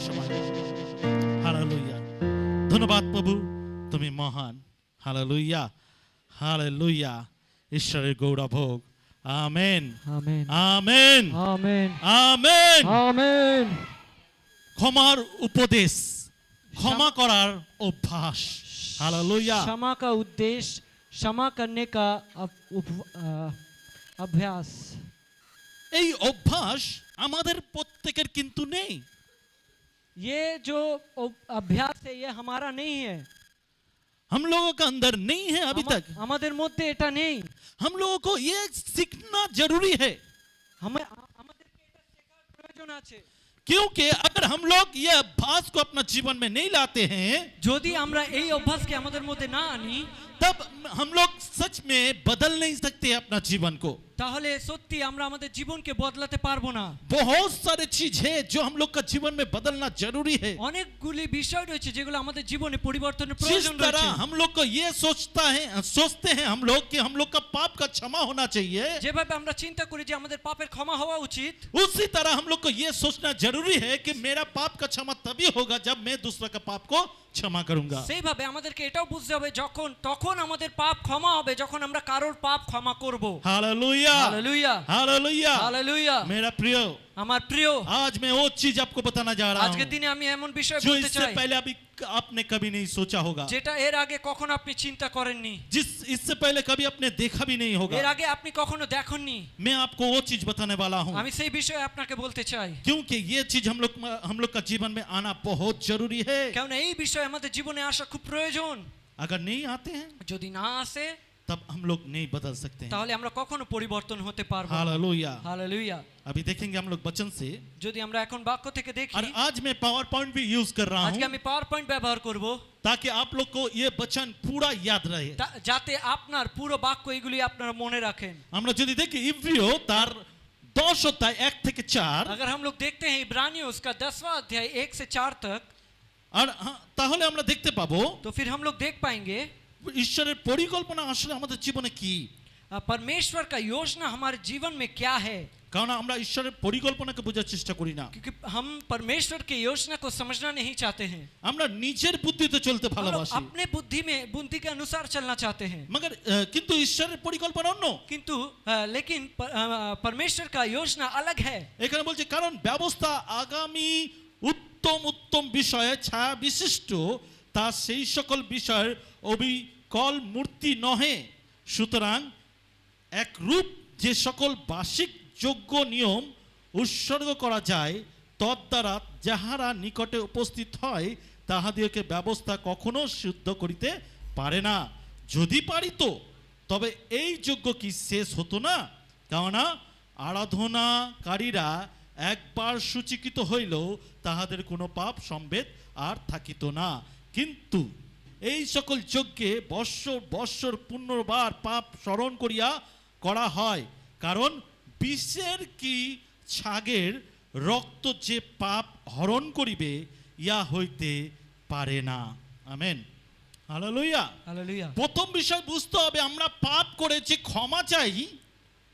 সময়। হালেলুয়া। ধন্যবাদ প্রভু, তুমি মহান। Hallelujah, hallelujah. ঈশ্বরের গৌরব হোক। Amen, amen, amen, amen, amen. Amen. ক্ষমার উপদেশ, ক্ষমা করার অভ্যাস। हालेलुया। क्षमा का उद्देश्य क्षमा करने का अभ्यास। এই অভ্যাস আমাদের প্রত্যেকের কিন্তু নেই। ये जो अभ्यास है ये हमारा नहीं है, हम लोगों का अंदर नहीं है अभी तक। আমাদের মধ্যে এটা নেই। हम लोगों को ये सीखना जरूरी है, আমাদেরকে এটা শেখার প্রয়োজন আছে। क्योंकि अगर हम लोग ये अभ्यास को अपना जीवन में नहीं लाते हैं, যদি আমরা এই অভ্যাসকে আমাদের মধ্যে না আনি, तब हम लोग सच में बदल नहीं सकते अपना जीवन को। তাহলে সত্যি আমরা আমাদের জীবনকে বদলাতে পারবো না। बहुत सारे चीज है जो हम लोग का जीवन में बदलना जरूरी है। অনেকগুলি বিষয় রয়েছে যেগুলো আমাদের জীবনে পরিবর্তনের जिस প্রয়োজন तरह রয়েছে। हम लोग को ये सोचते हैं हम लोग कि हम लोग का पाप का क्षमा होना चाहिए, যেভাবে আমরা চিন্তা করি যে আমাদের পাপের ক্ষমা হওয়া উচিত, उसी तरह हम लोग को ये सोचना जरूरी है कि मेरा पाप का क्षमा तभी होगा जब मैं दूसरा का पाप को क्षमा करूंगा। সেইভাবে আমাদেরকে এটাও বুঝতে হবে তখন আমাদের পাপ ক্ষমা হবে যখন আমরা কারোর পাপ ক্ষমা করব। Hallelujah, hallelujah, hallelujah, hallelujah. मेरा प्रिय, আমার প্রিয়, आज मैं वो चीज आपको बताना जा रहा আজকের हूँ দিনে আমি এমন বিষয় जो বলতে इससे চাই पहले अभी आपने कभी नहीं सोचा होगा, যেটা এর আগে কখনো আপনি চিন্তা করেননি, इससे पहले कभी आपने देखा भी नहीं এর होगा। আগে আপনি কখনো দেখেননি। मैं आपको वो चीज बताने वाला हूँ, আমি সেই বিষয়ে আপনাকে বলতে চাই, क्योंकि ये चीज हम लोग का जीवन में आना बहुत जरूरी है। কারণ এই বিষয় আমাদের জীবনে আসা খুব প্রয়োজন। अगर नहीं आते हैं যদি না আসে तब हम लोग नहीं बदल सकते हैं। তাহলে আমরা কখনো পরিবর্তন হতে পারবো না। हालेलुया। হালেলুয়া। अभी देखेंगे हम लोग वचन से, যদি আমরা এখন বাক্য থেকে দেখি, और आज मैं पावर पॉइंट भी यूज कर रहा আজকে हूँ আমি পাওয়ার পয়েন্ট ব্যবহার করব ताकि आप लोग को ये वचन पूरा याद रहे। যাতে আপনার পুরো বাক্য এগুলি আপনারা মনে রাখেন। আমরা যদি দেখি ইব্রিয় তার 10 অধ্যায় 1 থেকে 4, अगर हम लोग देखते हैं इब्रानियों उसका 10वां अध्याय 1 से 4 तक, আর তাহলে আমরা দেখতে পাবো तो फिर हम लोग देख पाएंगे ঈশ্বরের পরিকল্পনা আসলে আমাদের জীবনে কি। परमेश्वर का योजना हमारे जीवन में क्या है। কারণ আমরা ঈশ্বরের পরিকল্পনাকে বোঝার চেষ্টা করি না, क्योंकि हम परमेश्वर की योजना को समझना नहीं चाहते हैं, আমরা নিজের বুদ্ধিতে চলতে हम लोग ভালোবাসি। अपने बुद्धि के अनुसार चलना चाहते हैं। मगर কিন্তু ঈশ্বরের পরিকল্পনা অন্য। किंतु लेकिन परमेश्वर का योजना अलग है। এখানে বলছে কারণ ব্যবস্থা আগামী উত্তম উত্তম বিষয়ে ছায়া বিশিষ্ট, তা সেই সকল বিষয়ের অবিকল মূর্তি নহে, সুতরাং এক রূপ যে সকল বার্ষিক যোগ্য নিয়ম উৎসর্গ করা যায় তদ্বারা যাহারা নিকটে উপস্থিত হয় তাহাদিওকে ব্যবস্থা কখনো শুদ্ধ করিতে পারে না। যদি পারিত তবে এই যজ্ঞ কি শেষ হতো না? কেননা আরাধনাকারীরা একবার সূচীকৃত হইল তাহাদের কোনো পাপ সম্ভেদ আর থাকিত না, কিন্তু এই সকল যজ্ঞে বৎসর বৎসর পুনর্বার পাপ স্মরণ করিয়া করা হয়, কারণ বিষের কি ছাগের রক্ত যে পাপ হরণ করিবে ইয়া হইতে পারে না। Amen, hallelujah. हालेलुया। প্রথম বিষয় বুঝতে হবে আমরা পাপ করেছি, ক্ষমা চাই,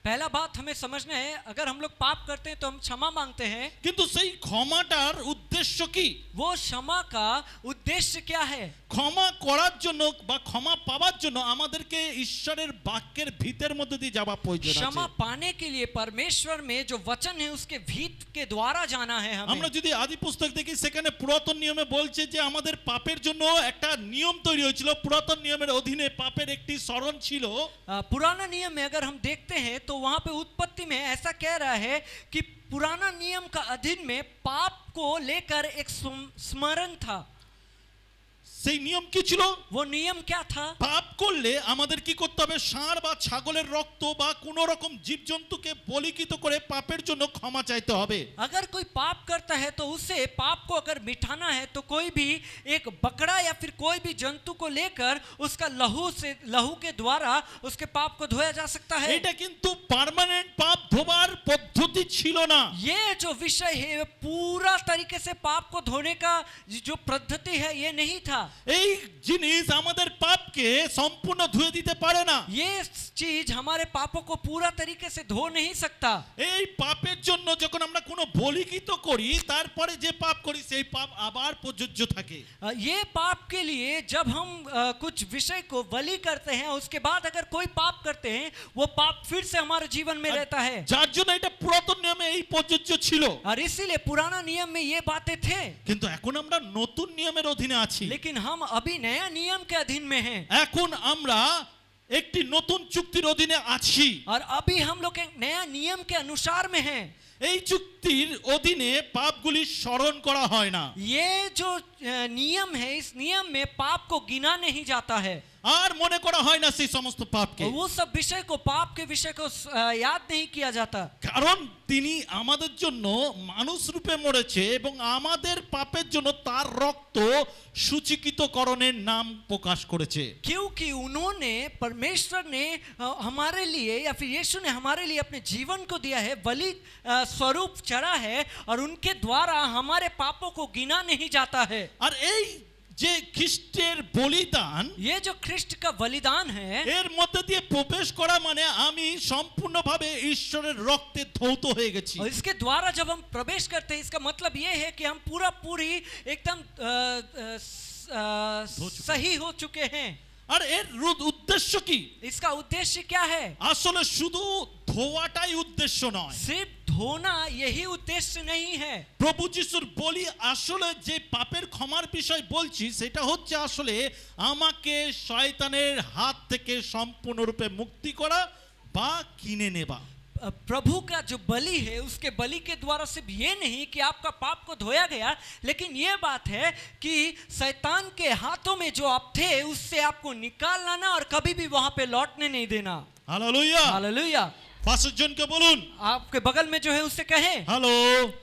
पहला बात हमें समझना है, अगर हम लोग पाप करते हैं तो हम क्षमा मांगते हैं, কিন্তু সেই ক্ষমাটার উদ্দেশ্য কি? वो क्षमा का उद्देश्य क्या है? ক্ষমা করার জন্য বা ক্ষমা পাওয়ার জন্য আমাদেরকে ঈশ্বরের বাক্যের ভিতের মধ্যে দিয়ে যাওয়া প্রয়োজন क्षमा আছে। पाने के लिए परमेश्वर में जो वचन है उसके भीत के द्वारा जाना है हमें। আমরা যদি আদি পুস্তক দেখি সেখানে পুরাতন নিয়মে বলছে যে আমাদের পাপের জন্য একটা নিয়ম তৈরি হয়েছিল। পুরাতন নিয়মের অধীনে পাপের একটি স্মরণ ছিল। पुराना नियम में अगर हम देखते हैं तो वहां पे उत्पत्ति में ऐसा कह रहा है कि पुराना नियम का अधीन में पाप को लेकर एक स्मरण था। সেই নিয়ম কি ছিল? वो नियम क्या था? পাপ করলে আমাদের কি করতে হবে? ষাঁড় বা ছাগলের রক্ত বা কোন রকম জীবজন্তুকে বলিকৃত করে পাপের জন্য ক্ষমা চাইতে হবে। अगर कोई पाप करता है तो उसे पाप को अगर मिटाना है तो कोई भी एक बकरा या फिर कोई भी जंतु को लेकर उसका लहू के द्वारा उसके पाप को धोया जा सकता है। এটা কিন্তু পার্মানেন্ট পাপ ধোবার পদ্ধতি ছিল না। ये जो विषय है पूरा तरीके से पाप को धोने का जो पद्धति है ये नहीं था। এই জিনিস আমাদের পাপকে সম্পূর্ণ ধুয়ে দিতে পারে না। ये चीज हमारे पापों को पूरा तरीके से धो नहीं सकता। এই পাপের জন্য যখন আমরা কোনো বলিগীত করি তারপরে যে পাপ করি সেই পাপ আবার প্রযোজ্য থাকে। ये पाप के लिए जब हम कुछ विषय को बलि करते हैं, उसके बाद अगर कोई पाप करते हैं, वो पाप फिर से हमारे जीवन में रहता है। যার জন্য এটা পুরাতন নিয়মে এই প্রযোজ্য ছিল, और इसीलिए पुराना नियम में ये बातें थे, কিন্তু এখন আমরা নতুন নিয়মের অধীনে আছি। लेकिन हम अभी नया नियम के अधीन में हैं। এখন আমরা একটি নতুন চুক্তির অধীনে আছি। और अभी हम लोग एक नया नियम के अनुसार में हैं। এই চুক্তির অধীনে পাপগুলি স্মরণ করা হয় না। ये जो नियम है, इस नियम में पाप को गिना नहीं जाता है, আর মনে করা হয় না সেই সমস্ত পাপকে। और वो सब विषय को, पाप के विषय को याद नहीं किया जाता। কারণ তিনি আমাদের জন্য মানুষ রূপে মরেছে এবং আমাদের পাপের জন্য তার রক্ত সূচীকৃতকরণের নাম প্রকাশ করেছে। क्योंकि उन्होंने, परमेश्वर ने हमारे लिए, या फिर यीशु ने हमारे लिए अपने जीवन को दिया है, बलि स्वरूप चढ़ा है, और उनके द्वारा हमारे पापों को गिना नहीं जाता है। আর এই যে খ্রিস্টের বলিদান, ये जो ख्रिस्ट का बलिदान है, এর মধ্যে দিয়ে প্রবেশ করা মানে আমি সম্পূর্ণভাবে ঈশ্বরের রক্তে ধৌত হয়ে গেছি। और इसके द्वारा जब हम प्रवेश करते हैं, इसका मतलब ये है कि हम पूरी एकदम सही हो चुके हैं। আর এর উদ্দেশ্য কি? इसका उद्देश्य क्या है? আসলে শুধু ধোয়াটাই উদ্দেশ্য নয়। सिर्फ धोना यही उद्देश्य नहीं है। প্রভু যিশুর বলি আসলে যে পাপের ক্ষমার বিষয় বলছি সেটা হচ্ছে আসলে আমাকে শয়তানের হাত থেকে সম্পূর্ণরূপে মুক্তি করা বা কিনে নেবা। प्रभु का जो बलि है, उसके बलि के द्वारा सिर्फ ये नहीं कि आपका पाप को धोया गया, लेकिन ये बात है कि शैतान के हाथों में जो आप थे उससे आपको निकाल लाना और कभी भी वहां पे लौटने नहीं देना। हालेलुया। हालेलुया। পাশের জনকে বলুন, आपके बगल में जो है उससे कहे, হ্যালো।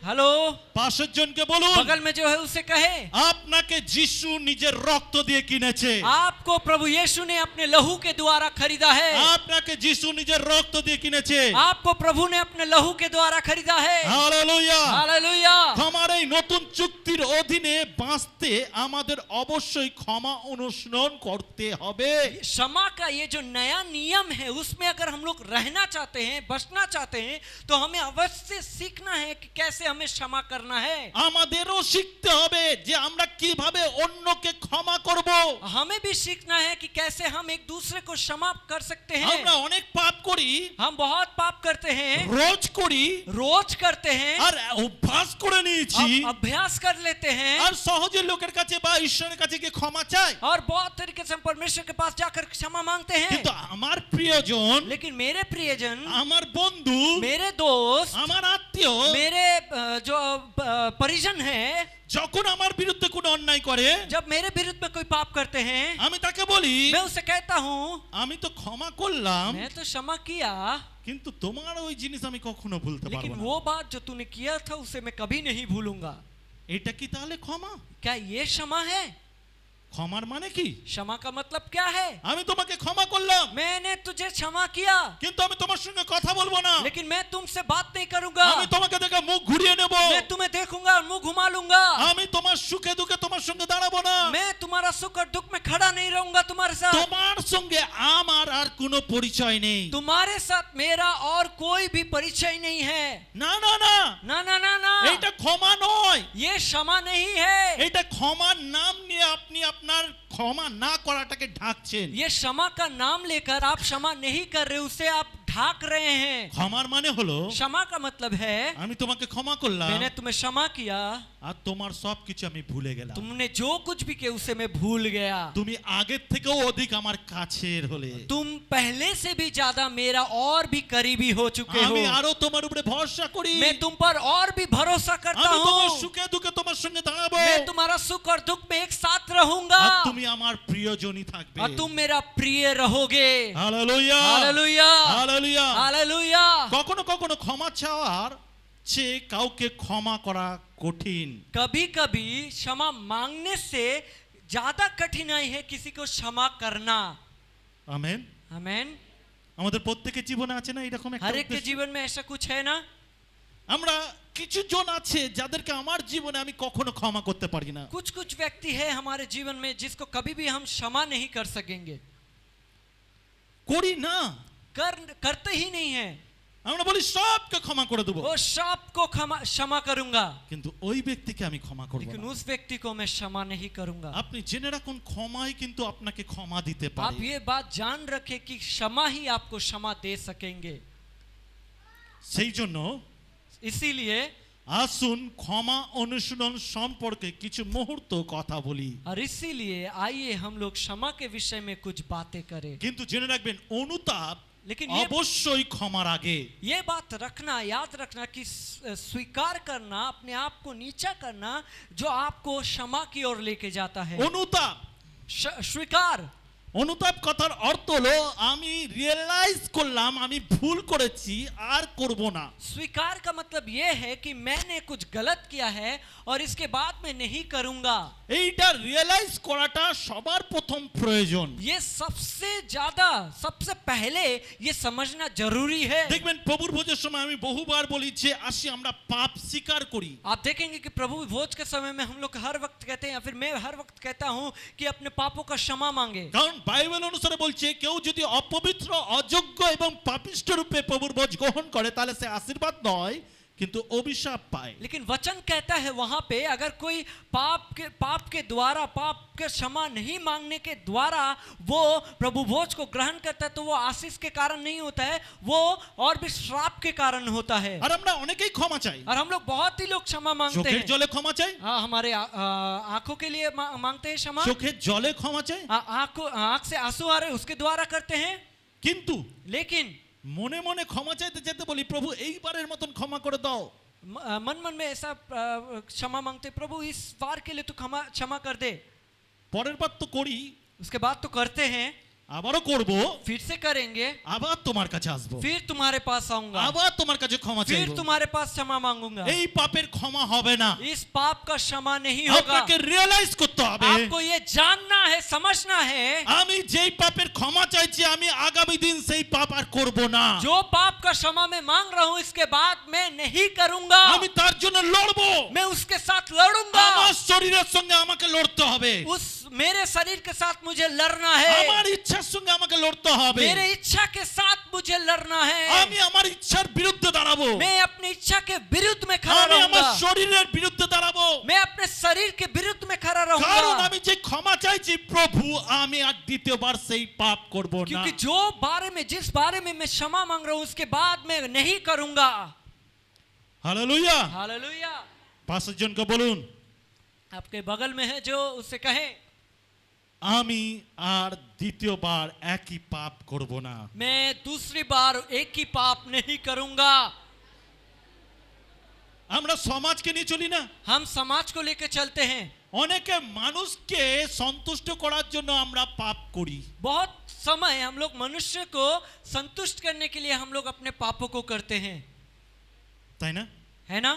हेलो। পাশের জনকে বলুন, बगल में जो है उससे कहे, আপনাকে যিশু নিজের রক্ত দিয়ে কিনেছে। आपको प्रभु यीशु ने अपने लहू के द्वारा खरीदा है। আপনাকে যিশু নিজের রক্ত দিয়ে কিনেছে। आपको प्रभु ने अपने लहू के द्वारा खरीदा है। হালেলুয়া। हालेलुया। ক্ষমার এই নতুন চুক্তির অধীনে বাঁচতে আমাদের অবশ্যই ক্ষমা অনুশীলন করতে হবে। क्षमा का ये जो नया नियम है, उसमें अगर हम लोग रहना चाहते हैं, बचना चाहते हैं, तो हमें अवश्य सीखना है कि कैसे हमें क्षमा करना है। আমাদেরও শিখতে হবে যে আমরা কিভাবে অন্যকে ক্ষমা করব। हमें भी सीखना है कि कैसे हम एक दूसरे को क्षमा कर सकते हैं। আমরা অনেক পাপ করি, हम बहुत पाप करते हैं, রোজ করি, रोज करते हैं, আর অভ্যাস করে নিয়েছি, अभ्यास कर लेते हैं, আর সহজে লোকের কাছে বা ঈশ্বরের কাছে গিয়ে ক্ষমা চাই। और बहुत तरीके से हम परमेश्वर के पास जाकर क्षमा मांगते हैं। কিন্তু আমার প্রিয়জন, लेकिन मेरे प्रियजन, আমার বন্ধু, मेरे दोस्त, আমার আত্মীয় मेरे जो परिजन हैं, যখন আমার বিরুদ্ধে কোনো অন্যায় করে जब मेरे विरुद्ध में कोई पाप करते हैं, আমি তাকে বলি मैं उससे कहता हूँ, আমি তো ক্ষমা করলাম, मैं तो क्षमा किया, কিন্তু তোমার ওই জিনিস আমি কখনো ভুলতে পারবো लेकिन না। वो बात जो तूने किया था उसे मैं कभी नहीं भूलूंगा। এটা কি তাহলে ক্ষমা? क्या ये क्षमा है? ক্ষমার মানে কি? क्षमा का मतलब क्या है? আমি তোমাকে ক্ষমা করলাম, मैंने तुझे क्षमा किया, কিন্তু আমি তোমার সঙ্গে কথা বলবো না। लेकिन मैं तुमसे बात नहीं करूंगा। আমি তোমাকে দেখে মুখ ঘুরিয়ে নেব। मैं तुम्हें देखूंगा और मुंह घुमा लूंगा। আমি তোমার সুখে দুঃখে তোমার সঙ্গে দাঁড়াবো না। मैं तुम्हारा सुख और दुख में खड़ा नहीं रहूंगा तुम्हारे साथ। তোমার সঙ্গে আমার আর কোনো পরিচয় নেই। तुम्हारे साथ मेरा और कोई भी परिचय नहीं है। না না না, ना ना ना ना, এটা ক্ষমা নয়। ये क्षमा नहीं है। এটা ক্ষমার নাম নিয়ে আপনি আপনার ক্ষমা না করাটাকে ঢাকছেন। ये क्षमा का नाम लेकर आप क्षमा नहीं कर रहे, उसे आप ढाक रहे हैं। ক্ষমার মানে হলো क्षमा का मतलब है আমি তোমাকে ক্ষমা করলাম मैंने तुम्हें क्षमा किया, আর তোমার সবকিছু আমি ভুলে গেলাম। तुमने जो कुछ भी किया उसे मैं भूल गया। তুমি আগের থেকেও অধিক আমার কাছের হলে। तुम पहले से भी ज्यादा मेरा और भी करीबी हो चुके हो। আমি আরো তোমার উপরে ভরসা করি। मैं तुम पर और भी भरोसा करता আমি তোমার हूँ। সুখে দুঃখে তোমার সঙ্গে দাঁড়াবো। मैं तुम्हारा सुख और दुख में एक साथ रहूंगा, আর তুমি আমার প্রিয়জনই থাকবে। और तुम मेरा प्रिय रहोगे। হালেলুয়া। Hallelujah, hallelujah. हालेलुया। কখনো কখনো ক্ষমা চাওয়ার চেয়ে কাউকে ক্ষমা করা কঠিন। कभी कभी क्षमा मांगने से ज्यादा कठिनाई है किसी को क्षमा करना। আমেন। आमीन। আমাদের প্রত্যেকের জীবনে আছে না এরকম একটা हर एक के উদ্দেশ্য? जीवन में ऐसा कुछ है ना। আমরা কিছু জন আছে যাদেরকে আমার জীবনে আমি কখনো ক্ষমা করতে পারি না। कुछ कुछ व्यक्ति है हमारे जीवन में जिसको कभी भी हम क्षमा नहीं कर सकेंगे, করি না, करते ही नहीं है। আমরা বলি সবকে ক্ষমা করে দেবো, वो सब को क्षमा करूंगा, কিন্তু ওই ব্যক্তিকে আমি ক্ষমা করব लेकिन না। उस व्यक्ति को मैं क्षमा नहीं करूंगा। আপনি জেনে রাখুন ক্ষমাই কিন্তু আপনাকে ক্ষমা দিতে आप পারে। ये बात जान रखें कि क्षमा ही आपको क्षमा दे सकेंगे। সেই জন্য इसीलिए আসুন ক্ষমা অনুশীলন সম্পর্কে কিছু মুহূর্ত কথা বলি। और इसीलिए आइए हम लोग क्षमा के विषय में कुछ बातें करें। কিন্তু জেনে রাখবেন অনুতাপ लेकिन ये অবশ্যই ক্ষমার আগে। ये बात रखना, याद रखना कि स्वीकार करना, अपने आप को नीचा करना जो आपको क्षमा की ओर लेके जाता है। অনুতাপ, स्वीकार, অনুতাপ কথার অর্থ হলো আমি রিয়েলাইজ করলাম আমি ভুল করেছি আর করব না। स्वीकार का मतलब ये है कि मैंने कुछ गलत किया है और इसके बाद मैं नहीं करूंगा। এইটা রিয়েলাইজ করাটা সবার প্রথম প্রয়োজন। ये सबसे ज्यादा, सबसे पहले ये समझना जरूरी है। দেখবেন প্রভুর ভোজের সময় আমি বহুবার বলি যে আসি আমরা পাপ স্বীকার করি। आप देखेंगे कि प्रभु भोज के समय में हम लोग हर वक्त कहते हैं, या फिर मैं हर वक्त कहता हूं कि अपने पापों का क्षमा मांगे। কারণ বাইবেল অনুসারে বলছে কেউ যদি অপবিত্র, অযোগ্য এবং পাপিষ্ঠ রূপে প্রভুর ভোজ গ্রহণ করে তাহলে সে আশীর্বাদ নয় কিন্তু অভিশাপ পায়। लेकिन वचन कहता है वहां पे अगर कोई पाप के द्वारा, पाप के क्षमा नहीं मांगने के द्वारा वो प्रभु भोज को ग्रहण करता है तो वो आशीष के कारण नहीं होता है, वो और भी श्राप के कारण होता है। আর আমরা অনেকেই ক্ষমা চাই। और हम लोग बहुत ही लोग क्षमा मांगते চোখের हैं। জলে ক্ষমা চাই, हाँ, हमारे आंखों के लिए मांगते हैं क्षमा। চোখের জলে ক্ষমা চাই, आंख से आंसू आ रहे उसके द्वारा करते हैं। কিন্তু लेकिन মনে মনে ক্ষমা চাইতে যেতে বলি প্রভু এইবারের মতন ক্ষমা করে দাও। मन मन में ऐसा क्षमा मांगते, प्रभु इस बार के लिए तो क्षमा कर दे। পরের বার তো করি, उसके बाद तो करते हैं, আবারও করব, फिर से करेंगे, আবার তোমার কাছে আসবো, फिर तुम्हारे पास आऊंगा, আবার তোমার কাছে ক্ষমা फिर চাইবো। तुम्हारे पास क्षमा मांगूंगा। এই পাপের ক্ষমা হবে না। इस पाप का क्षमा नहीं होगा। আপনাকে রিয়েলাইজ করতে হবে आपको ये जानना है, समझना है, আমি যেই পাপের ক্ষমা চাইছি আমি আগামী দিন সেই পাপ আর করব না। जो पाप का क्षमा मैं मांग रहा हूँ इसके बाद मैं नहीं करूंगा। আমি তার জন্য লড়বো। मैं उसके साथ लड़ूंगा। আমার শরীরের সঙ্গে আমাকে লড়তে হবে। मेरे शरीर के साथ मुझे लड़ना है। আমার ইচ্ছার সঙ্গে আমাকে লড়তে হবে। मेरे इच्छा के साथ मुझे लड़ना है। আমি আমার ইচ্ছার বিরুদ্ধে দাঁড়াবো। मैं अपनी इच्छा के विरुद्ध में खड़ा আমি আমার रहूंगा। শরীরের বিরুদ্ধে দাঁড়াবো। मैं अपने शरीर के विरुद्ध में खड़ा কারণ रहूंगा। আমি যে ক্ষমা চাইছি প্রভু আমি আর দ্বিতীয়বার সেই পাপ করব না। क्योंकि जिस बारे में मैं क्षमा मांग रहा हूँ उसके बाद मैं नहीं करूंगा। হালেলুয়া। हालेलुया। পাঁচজন জনকে বলুন आपके बगल में है जो उससे कहे আমি আর দ্বিতীয়বার একই পাপ করব না। मैं दूसरी बार एक ही पाप नहीं करूंगा। আমরা সমাজকে নিয়ে চলি না। हम समाज को लेकर चलते हैं। অনেকে মানুষকে সন্তুষ্ট করার জন্য আমরা পাপ করি। बहुत समय हम लोग मनुष्य को संतुष्ट करने के लिए हम लोग अपने पापों को करते हैं, তাই না? है ना?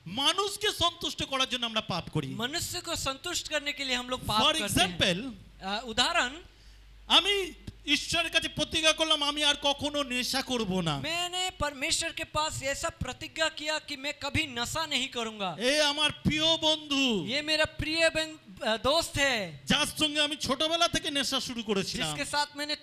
মানুষকে সন্তুষ্ট করার জন্য আমরা পাপ করি। मनुष्य को संतुष्ट करने के लिए हम लोग पाप ফর करते हैं। এক্সাম্পল उदाहरण, আমি ঈশ্বরের কাছে প্রতিজ্ঞা করলাম আমি আর কখনো নেশা করব না। मैंने परमेश्वर के पास ऐसा प्रतिज्ञा किया कि मैं कभी नशा नहीं करूंगा। এ আমার প্রিয় বন্ধু ये मेरा प्रिय दोस्त है যার সঙ্গে আমি ছোটবেলা থেকে নেশা শুরু করেছিলাম। जिसके साथ मैंने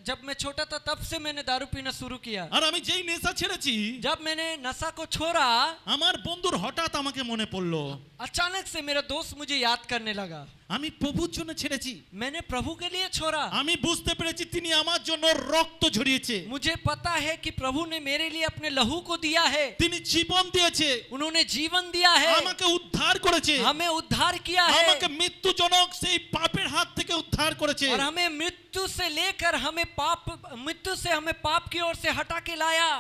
जब मैं छोटा था तब से मैंने दारू पीना शुरू किया। আর আমি যেই নেশা ছেড়েছি जब मैंने नशा को छोड़ा আমার বন্ধুর হঠাৎ আমাকে মনে পড়লো अचानक से मेरा दोस्त मुझे याद करने लगा। আমি প্রভুর জন্য ছেড়েছি। मैंने प्रभु के लिए छोड़ा। আমি বুঝতে পেরেছি তিনি আমার জন্য রক্ত ঝরিয়েছে। मुझे पता है कि प्रभु ने मेरे लिए अपने लहू को दिया है। তিনি জীবন দিয়েছে। उन्होंने जीवन दिया है, আমাকে उद्धार করেছে। हमें उद्धार किया है আমাকে মৃত্যুজনক সেই পাপের হাত থেকে উদ্ধার করেছে। और हमें मृत्यु से हमें पाप की ओर से हटा के लाया।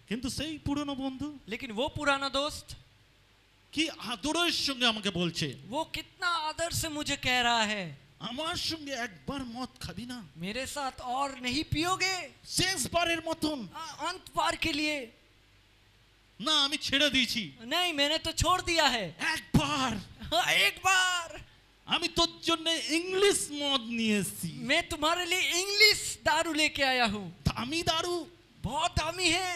কিন্তু সেই পুরনো বন্ধু लेकिन वो पुराना दोस्त কি আদরের সঙ্গে আমাকে বলছে वो कितना आदर से मुझे कह रहा है, আমার সঙ্গে একবার মদ খাবি না? मेरे साथ और नहीं पियोगे? শেষবারের মতন। अंत बार के लिए? না আমি ছেড়ে দিয়েছি। नहीं, मैंने तो छोड़ दिया है। একবার एक बार আমি তোর জন্য ইংলিশ মদ নিয়ে এসেছি। मैं तुम्हारे लिए इंग्लिश दारू लेके आया हूँ। দামি দারু। बहुत दामी है।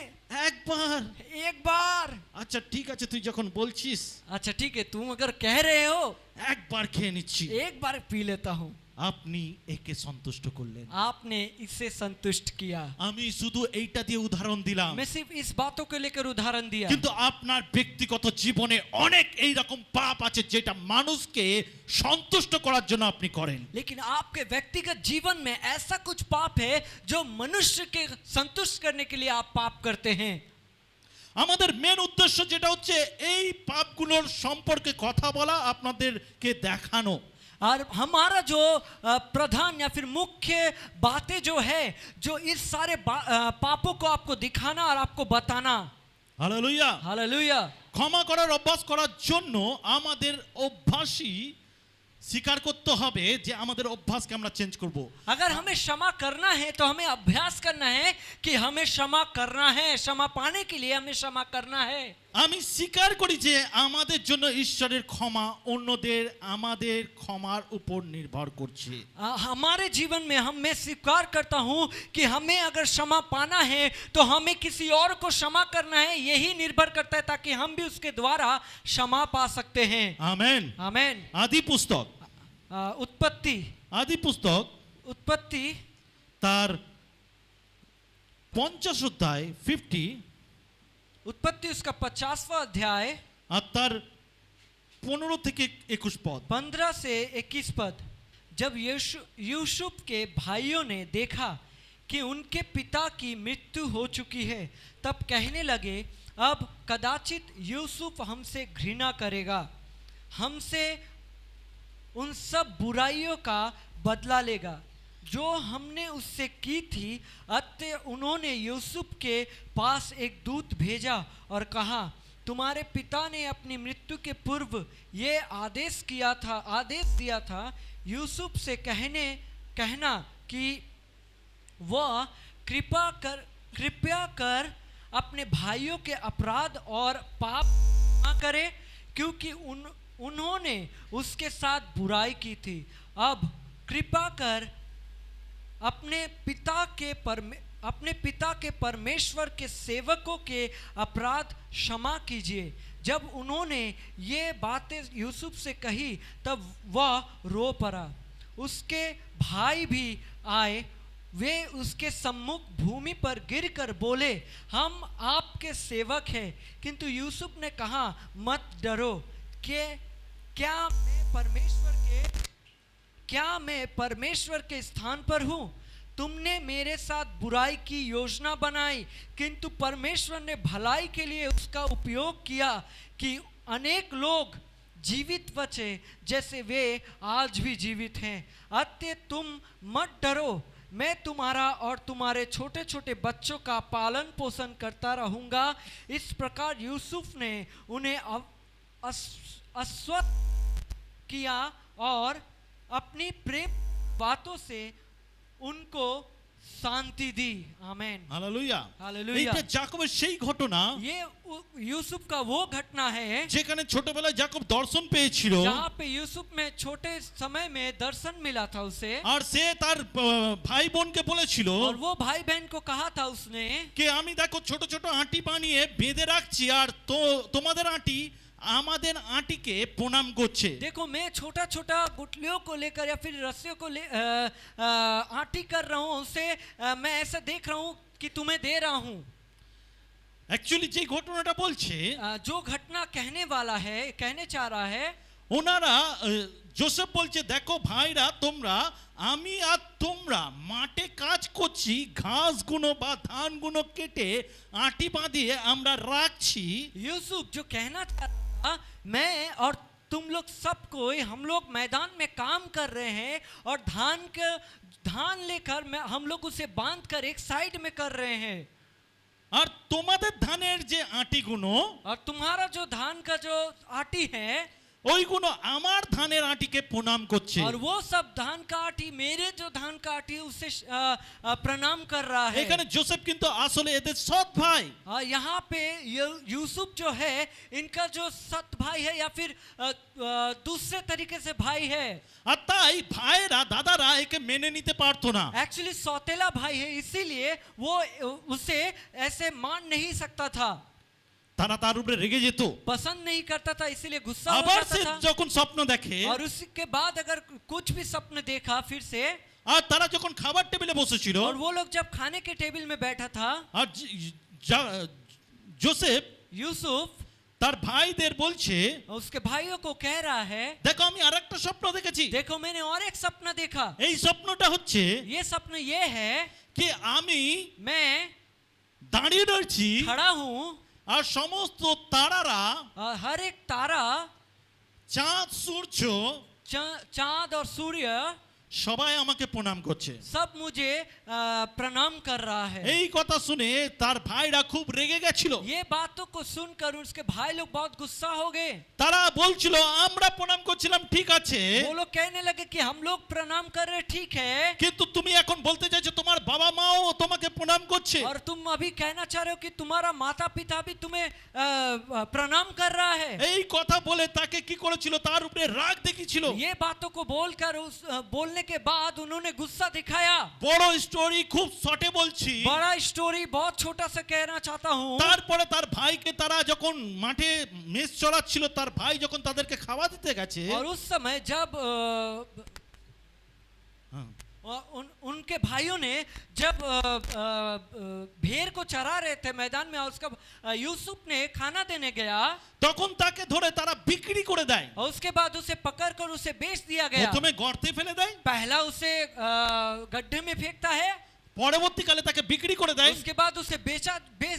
একবার। एक बार। আচ্ছা ঠিক আছে, তুই যখন বলছিস अच्छा ठीक है, तुम अगर कह रहे हो একবার খেয়ে নিচ্ছি। एक बार पी लेता हूँ। আপনি একে সন্তুষ্ট করলেন, आपने इससे संतुष्ट किया। আমি শুধু এইটা দিয়ে উদাহরণ দিলাম, मैं सिर्फ इस बातों को लेकर उदाहरण दिया। কিন্তু আপনার ব্যক্তিগত জীবনে অনেক এই রকম পাপ আছে যেটা মানুষকে সন্তুষ্ট করার জন্য আপনি করেন। लेकिन आपके व्यक्तिगत जीवन में ऐसा कुछ पाप है जो मनुष्य के संतुष्ट करने के लिए आप पाप करते हैं। আমাদের মেন উদ্দেশ্য যেটা হচ্ছে এই পাপগুলোর সম্পর্কে কথা বলা, আপনাদেরকে দেখানো। और हमारा जो प्रधान या फिर मुख्य बातें जो है, जो इस सारे पापों को आपको दिखाना और आपको बताना। হালেলুয়া। हालेलुया। ক্ষমা করার অভ্যাস করার জন্য আমাদের অভ্যাসই স্বীকার করতে হবে যে আমাদের অভ্যাসকে আমরা চেঞ্জ করব। अगर हमें क्षमा करना है तो हमें अभ्यास करना है कि हमें क्षमा करना है। क्षमा पाने के लिए हमें क्षमा करना है। আমি স্বীকার করি যে আমাদের জন্য ঈশ্বরের ক্ষমা অন্যদের আমাদের ক্ষমার উপর নির্ভর করছে। हमारे जीवन में मैं स्वीकार करता हूँ कि हमें अगर क्षमा पाना है तो हमें किसी और को क्षमा करना है। यही निर्भर करता है ताकि हम भी उसके द्वारा क्षमा पा सकते हैं। আমেন। आमेन। আদি পুস্তক, उत्पत्ति আদি পুস্তক उत्पत्ति তার 50 অধ্যায় 50 उत्पत्ति उसका 50वां अध्याय আর তার 15 থেকে 21 পদ। 15 से 21 पद। जब यूसुफ के भाइयों ने देखा कि उनके पिता की मृत्यु हो चुकी है, तब कहने लगे, अब कदाचित यूसुफ हमसे घृणा करेगा, हमसे उन सब बुराइयों का बदला लेगा जो हमने उससे की थी। अतः उन्होंने यूसुफ के पास एक दूत भेजा और कहा, तुम्हारे पिता ने अपनी मृत्यु के पूर्व ये आदेश दिया था, यूसुफ से कहना कि वह कृपया कर अपने भाइयों के अपराध और पाप न करे, क्योंकि उन्होंने उसके साथ बुराई की थी। अब कृपा कर अपने पिता के परमेश्वर के सेवकों के अपराध क्षमा कीजिए। जब उन्होंने ये बातें यूसुफ से कही तब वह रो पड़ा। उसके भाई भी आए, वे उसके सम्मुख भूमि पर गिरकर बोले, हम आपके सेवक हैं। किंतु यूसुफ ने कहा, मत डरो, क्या मैं परमेश्वर के स्थान पर हूँ? तुमने मेरे साथ बुराई की योजना बनाई, किंतु परमेश्वर ने भलाई के लिए उसका उपयोग किया कि अनेक लोग जीवित बचे जैसे वे आज भी जीवित हैं। अतः तुम मत डरो, मैं तुम्हारा और तुम्हारे छोटे छोटे बच्चों का पालन पोषण करता रहूँगा। इस प्रकार यूसुफ ने उन्हें आश्वस्त किया और अपनी प्रेम बातों से उनको शांति दी। आमेन। हालेलुया। हालेलुया। এইটা যাকবের সেই ঘটনা, ये यूसुफ का वो घटना है যেখানে ছোটবেলায় যাকব দর্শন পেয়েছিল, जहाँ पे यूसुफ में छोटे समय में दर्शन मिला था उसे, আর সে তার ভাই বোনকে বলেছিল और वो भाई बहन को कहा था उसने कि আমি দেখো ছোট ছোট আঁটি বানিয়ে বেঁধে রাখছি আর তোমাদের আঁটি আমাদের আঁটিকে প্রণাম করছে। देखो मैं छोटा छोटा गुठलियों को लेकर या फिर रस्सियों को आटी कर रहा हूँ, उसे मैं ऐसा देख रहा हूँ कि तुम्हें दे रहा हूँ। অ্যাকচুয়ালি যে ঘটনাটা বলছে, जो घटना कहने चाह रहा है, ওনারা জোসেফ বলছে, দেখো ভাইরা তোমরা, আমি আর তোমরা মাঠে কাজ করছি, ঘাসগুলো বা ধানগুলো কেটে আঁটি বাঁধিয়ে আমরা রাখছি। यूसुफ जो कहना चाह रहा, मैं और तुम लोग सब कोई, हम लोग मैदान में काम कर रहे हैं और धान लेकर हम लोग उसे बांध कर एक साइड में कर रहे हैं। আর তোমাদের ধানের যে আঁটিগুলো, और तुम्हारा जो धान का जो आटी है, ওইগুলো আমার ধানের আঁটিকে প্রণাম করছে। और वो सब धान का आटी मेरे जो धान का आटी है उससे प्रणाम कर रहा है। এখানে জোসেফ কিন্তু আসলে এদের সৎ ভাই। यहाँ पे यूसुफ जो है इनका जो सत भाई है या फिर दूसरे तरीके से भाई है। আর তাই ভাইরা দাদারা একে মেনে নিতে পারতো না। एक्चुअली सौतेला भाई है इसीलिए वो उसे ऐसे मान नहीं सकता था, তারা তার উপরে রেগে যেত। पसंद नहीं करता था, इसीलिए गुस्सा हो আবার जाता সে था। যখন স্বপ্ন দেখে और उसके बाद अगर कुछ भी स्वप्न देखा फिर से, আর তারা যখন খাবার টেবিলে বসেছিল और वो लोग जब खाने के टेबल में बैठा था, আর জোসেফ यूसुफ তার ভাইদের বলছে, उसके भाइयों को कह रहा है, দেখো আমি আরেকটা স্বপ্ন দেখেছি। देखो मैंने और एक सपना देखा। এই স্বপ্নটা হচ্ছে ये सपना ये है কি আমি मैं দাঁড়িয়ে রয়েছি खड़ा हूँ আর সমস্ত তারারা और हर एक तारा, চাঁদ সূর্য चांद और सूर्य সবাই আমাকে প্রণাম করছে। सब मुझे प्रणाम कर रहा है। এই কথা শুনে তার ভাইরা খুব রেগে গেছিল। ये बातों को सुनकर उसके भाई लोग बहुत गुस्सा हो गए। তারা বলছিল আমরা প্রণাম করছিলাম ঠিক আছে, वो लोग कहने लगे कि हम लोग प्रणाम कर रहे ठीक है, কিন্তু তুমি এখন বলতে চাইছো তোমার বাবা মাও তোমাকে প্রণাম করছে। और तुम अभी कहना चाह रहे हो कि तुम्हारा माता पिता भी तुम्हें प्रणाम कर रहा है। এই কথা বলে তাকে কি করেছিল, তার উপরে রাগ দেখিয়েছিল। ये बातों को बोलकर उस बोलने के बाद उन्होंने गुस्सा दिखाया। বড় স্টোরি খুব শর্টে বলছি। बड़ा स्टोरी बहुत छोटा सा कहना चाहता हूँ। তারপরে তার ভাইকে তারা যখন মাঠে মেষ চড়াচ্ছিল, তার ভাই যখন তাদেরকে খাওয়া দিতে গেছে, और उस समय जब হ্যাঁ, उनके भाइयों ने जब भेड़ को चरा रहे थे मैदान में, और उसका यूसुफ ने खाना देने गया, তখন তাকে ধরে তারা বিক্রি করে দেয়। और उसके बाद उसे पकड़कर उसे बेच दिया गया। প্রথমে গর্তে ফেলে দেয়, पहला उसे गड्ढे में फेंकता है, পরবর্তীকালে তাকে বিক্রি করে দেয়। उसके बाद उसे बेच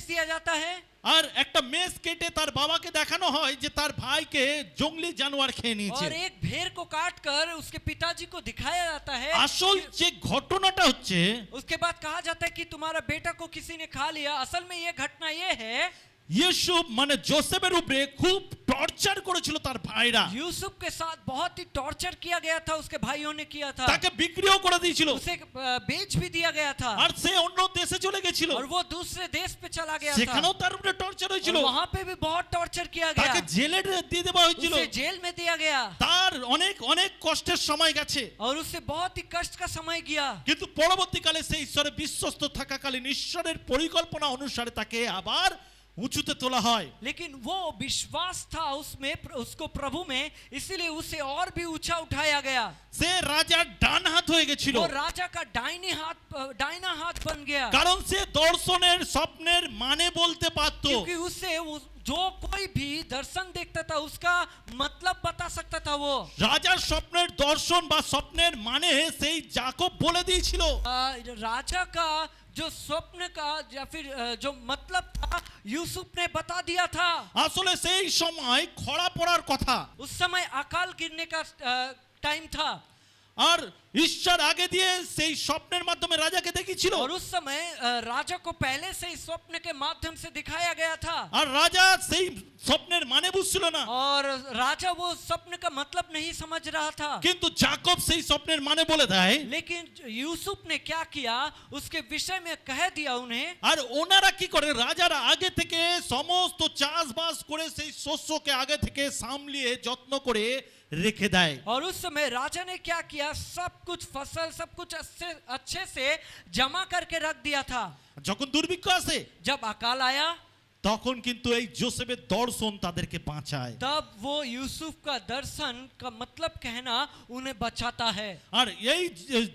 दिया जाता है। আর একটা মেষ কেটে তার বাবাকে দেখানো হয় যে তার ভাইকে জঙ্গলি জানোয়ার খেয়ে নিয়েছে। और एक भेड़ को काट कर उसके पिताजी को दिखाया जाता है। আসল যে ঘটনাটা হচ্ছে, उसके बाद कहा जाता है कि तुम्हारा बेटा को किसी ने खा लिया। असल में ये घटना ये है, ইউসুফ মানে জোসেফের উপরে খুব টর্চার করেছিল তার ভাইরা। यूसुफ के साथ बहुत ही टॉर्चर किया गया था, उसके भाइयों ने किया था, তাকে বিক্রিও করে দিয়েছিল। उसे बेच भी दिया गया था, আর সে অন্য দেশে চলে গেছিল, और वो दूसरे देश पे चला गया था। সেখানেও তার উপরে টর্চার হয়েছিল। और वहां पे भी बहुत टॉर्चर किया गया, তাকে জেলে দিয়ে দেওয়া হয়েছিল। उसे जेल में दिया गया, তার অনেক অনেক কষ্টের সময় গেছে। और उससे बहुत ही कष्ट का समय गया। কিন্তু পরবর্তীকালে সেই ঈশ্বরে বিশ্বস্ত থাকাকালীন ঈশ্বরের পরিকল্পনা অনুসারে তাকে আবার উঁচুতে তোলা হয়। लेकिन वो विश्वास था उसमें, उसको प्रभु में, इसीलिए उसे और भी ऊंचा उठाया गया। সে রাজার ডান হাত হয়ে গেছিল, वो राजा का दाहिना हाथ बन गया, কারণ সে দর্শনের স্বপ্নের মানে বলতে পারত। क्योंकि उससे जो कोई भी दर्शन देखता था उसका मतलब बता सकता था। वो রাজার স্বপ্নের দর্শন বা স্বপ্নের মানে সেই যাকব বলে দিয়েছিল। राजा का जो स्वप्न का या फिर जो मतलब था यूसुफ ने बता दिया था। আসলে সেই সময় খরা পড়ার কথা, उस समय अकाल गिरने का टाइम था, আর ঈশ্বর আগে দিয়ে সেই স্বপ্নের মাধ্যমে রাজাকে দেখিয়েছিল। और उस समय राजा को पहले से ही स्वप्न के माध्यम से दिखाया गया था, আর রাজা সেই স্বপ্নের মানে বুঝছিল না। और राजा वो स्वप्न का मतलब नहीं समझ रहा था। কিন্তু যাকব সেই স্বপ্নের মানে বলে দেয়। लेकिन यूसुफ ने क्या किया, उसके विषय में कह दिया उन्हें। আর ওনারা কি করে, রাজারা আগে থেকে সমস্ত চাষবাস করে সেই শস্যকে আগে থেকে সামলিয়ে যত্ন করে রেখে দেয়। और उस समय राजा ने क्या किया, सब कुछ फसल सब कुछ अच्छे से जमा करके रख दिया था। যখন দুর্ভিক্ষ আসে जब अकाल आया তখন কিন্তু এই জোসেফের দর্শন তাদেরকে বাঁচায়। तब वो यूसुफ का दर्शन का मतलब कहना उन्हें बचाता है। আর এই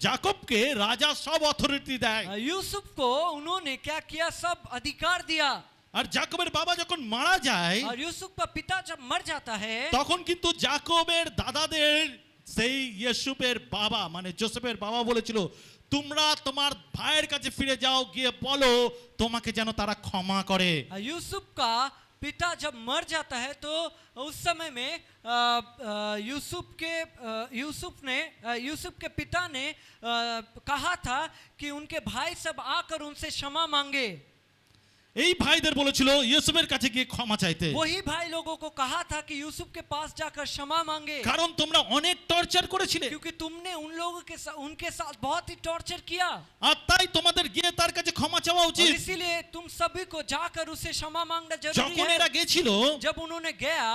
যাকবকে রাজা সব অথরিটি দেয়। यूसुफ को उन्होंने क्या किया, सब अधिकार दिया। আর যাকবের বাবা যখন মারা যায় और यूसुफ का पिता जब मर जाता है, তখন কিন্তু যাকবের দাদাদের সেই ইউসুফের বাবা মানে জোসেফের বাবা বলেছিল, তোমরা তোমার ভাইয়ের কাছে ফিরে যাও, গিয়ে বলো তোমাকে যেন তারা ক্ষমা করে। यूसुफ का पिता जब मर जाता है तो उस समय में यूसुफ के पिता ने कहा था कि उनके भाई सब आकर उनसे क्षमा मांगे। এই ভাইদের বলেছিল ইউসুফের কাছে গিয়ে ক্ষমা চাইতে, वही भाई लोगों को कहा था कि यूसुफ के पास जाकर क्षमा मांगे, কারণ তোমরা অনেক টর্চার করেছিলে क्योंकि तुमने उन लोगों के साथ उनके साथ बहुत ही टॉर्चर किया, আর তাই তোমাদের গিয়ে তার কাছে ক্ষমা চাওয়া और উচিত। इसीलिए तुम सभी को जाकर उसे क्षमा मांगना जरूरी যখন है। এরা গেছিল जब उन्होंने गया,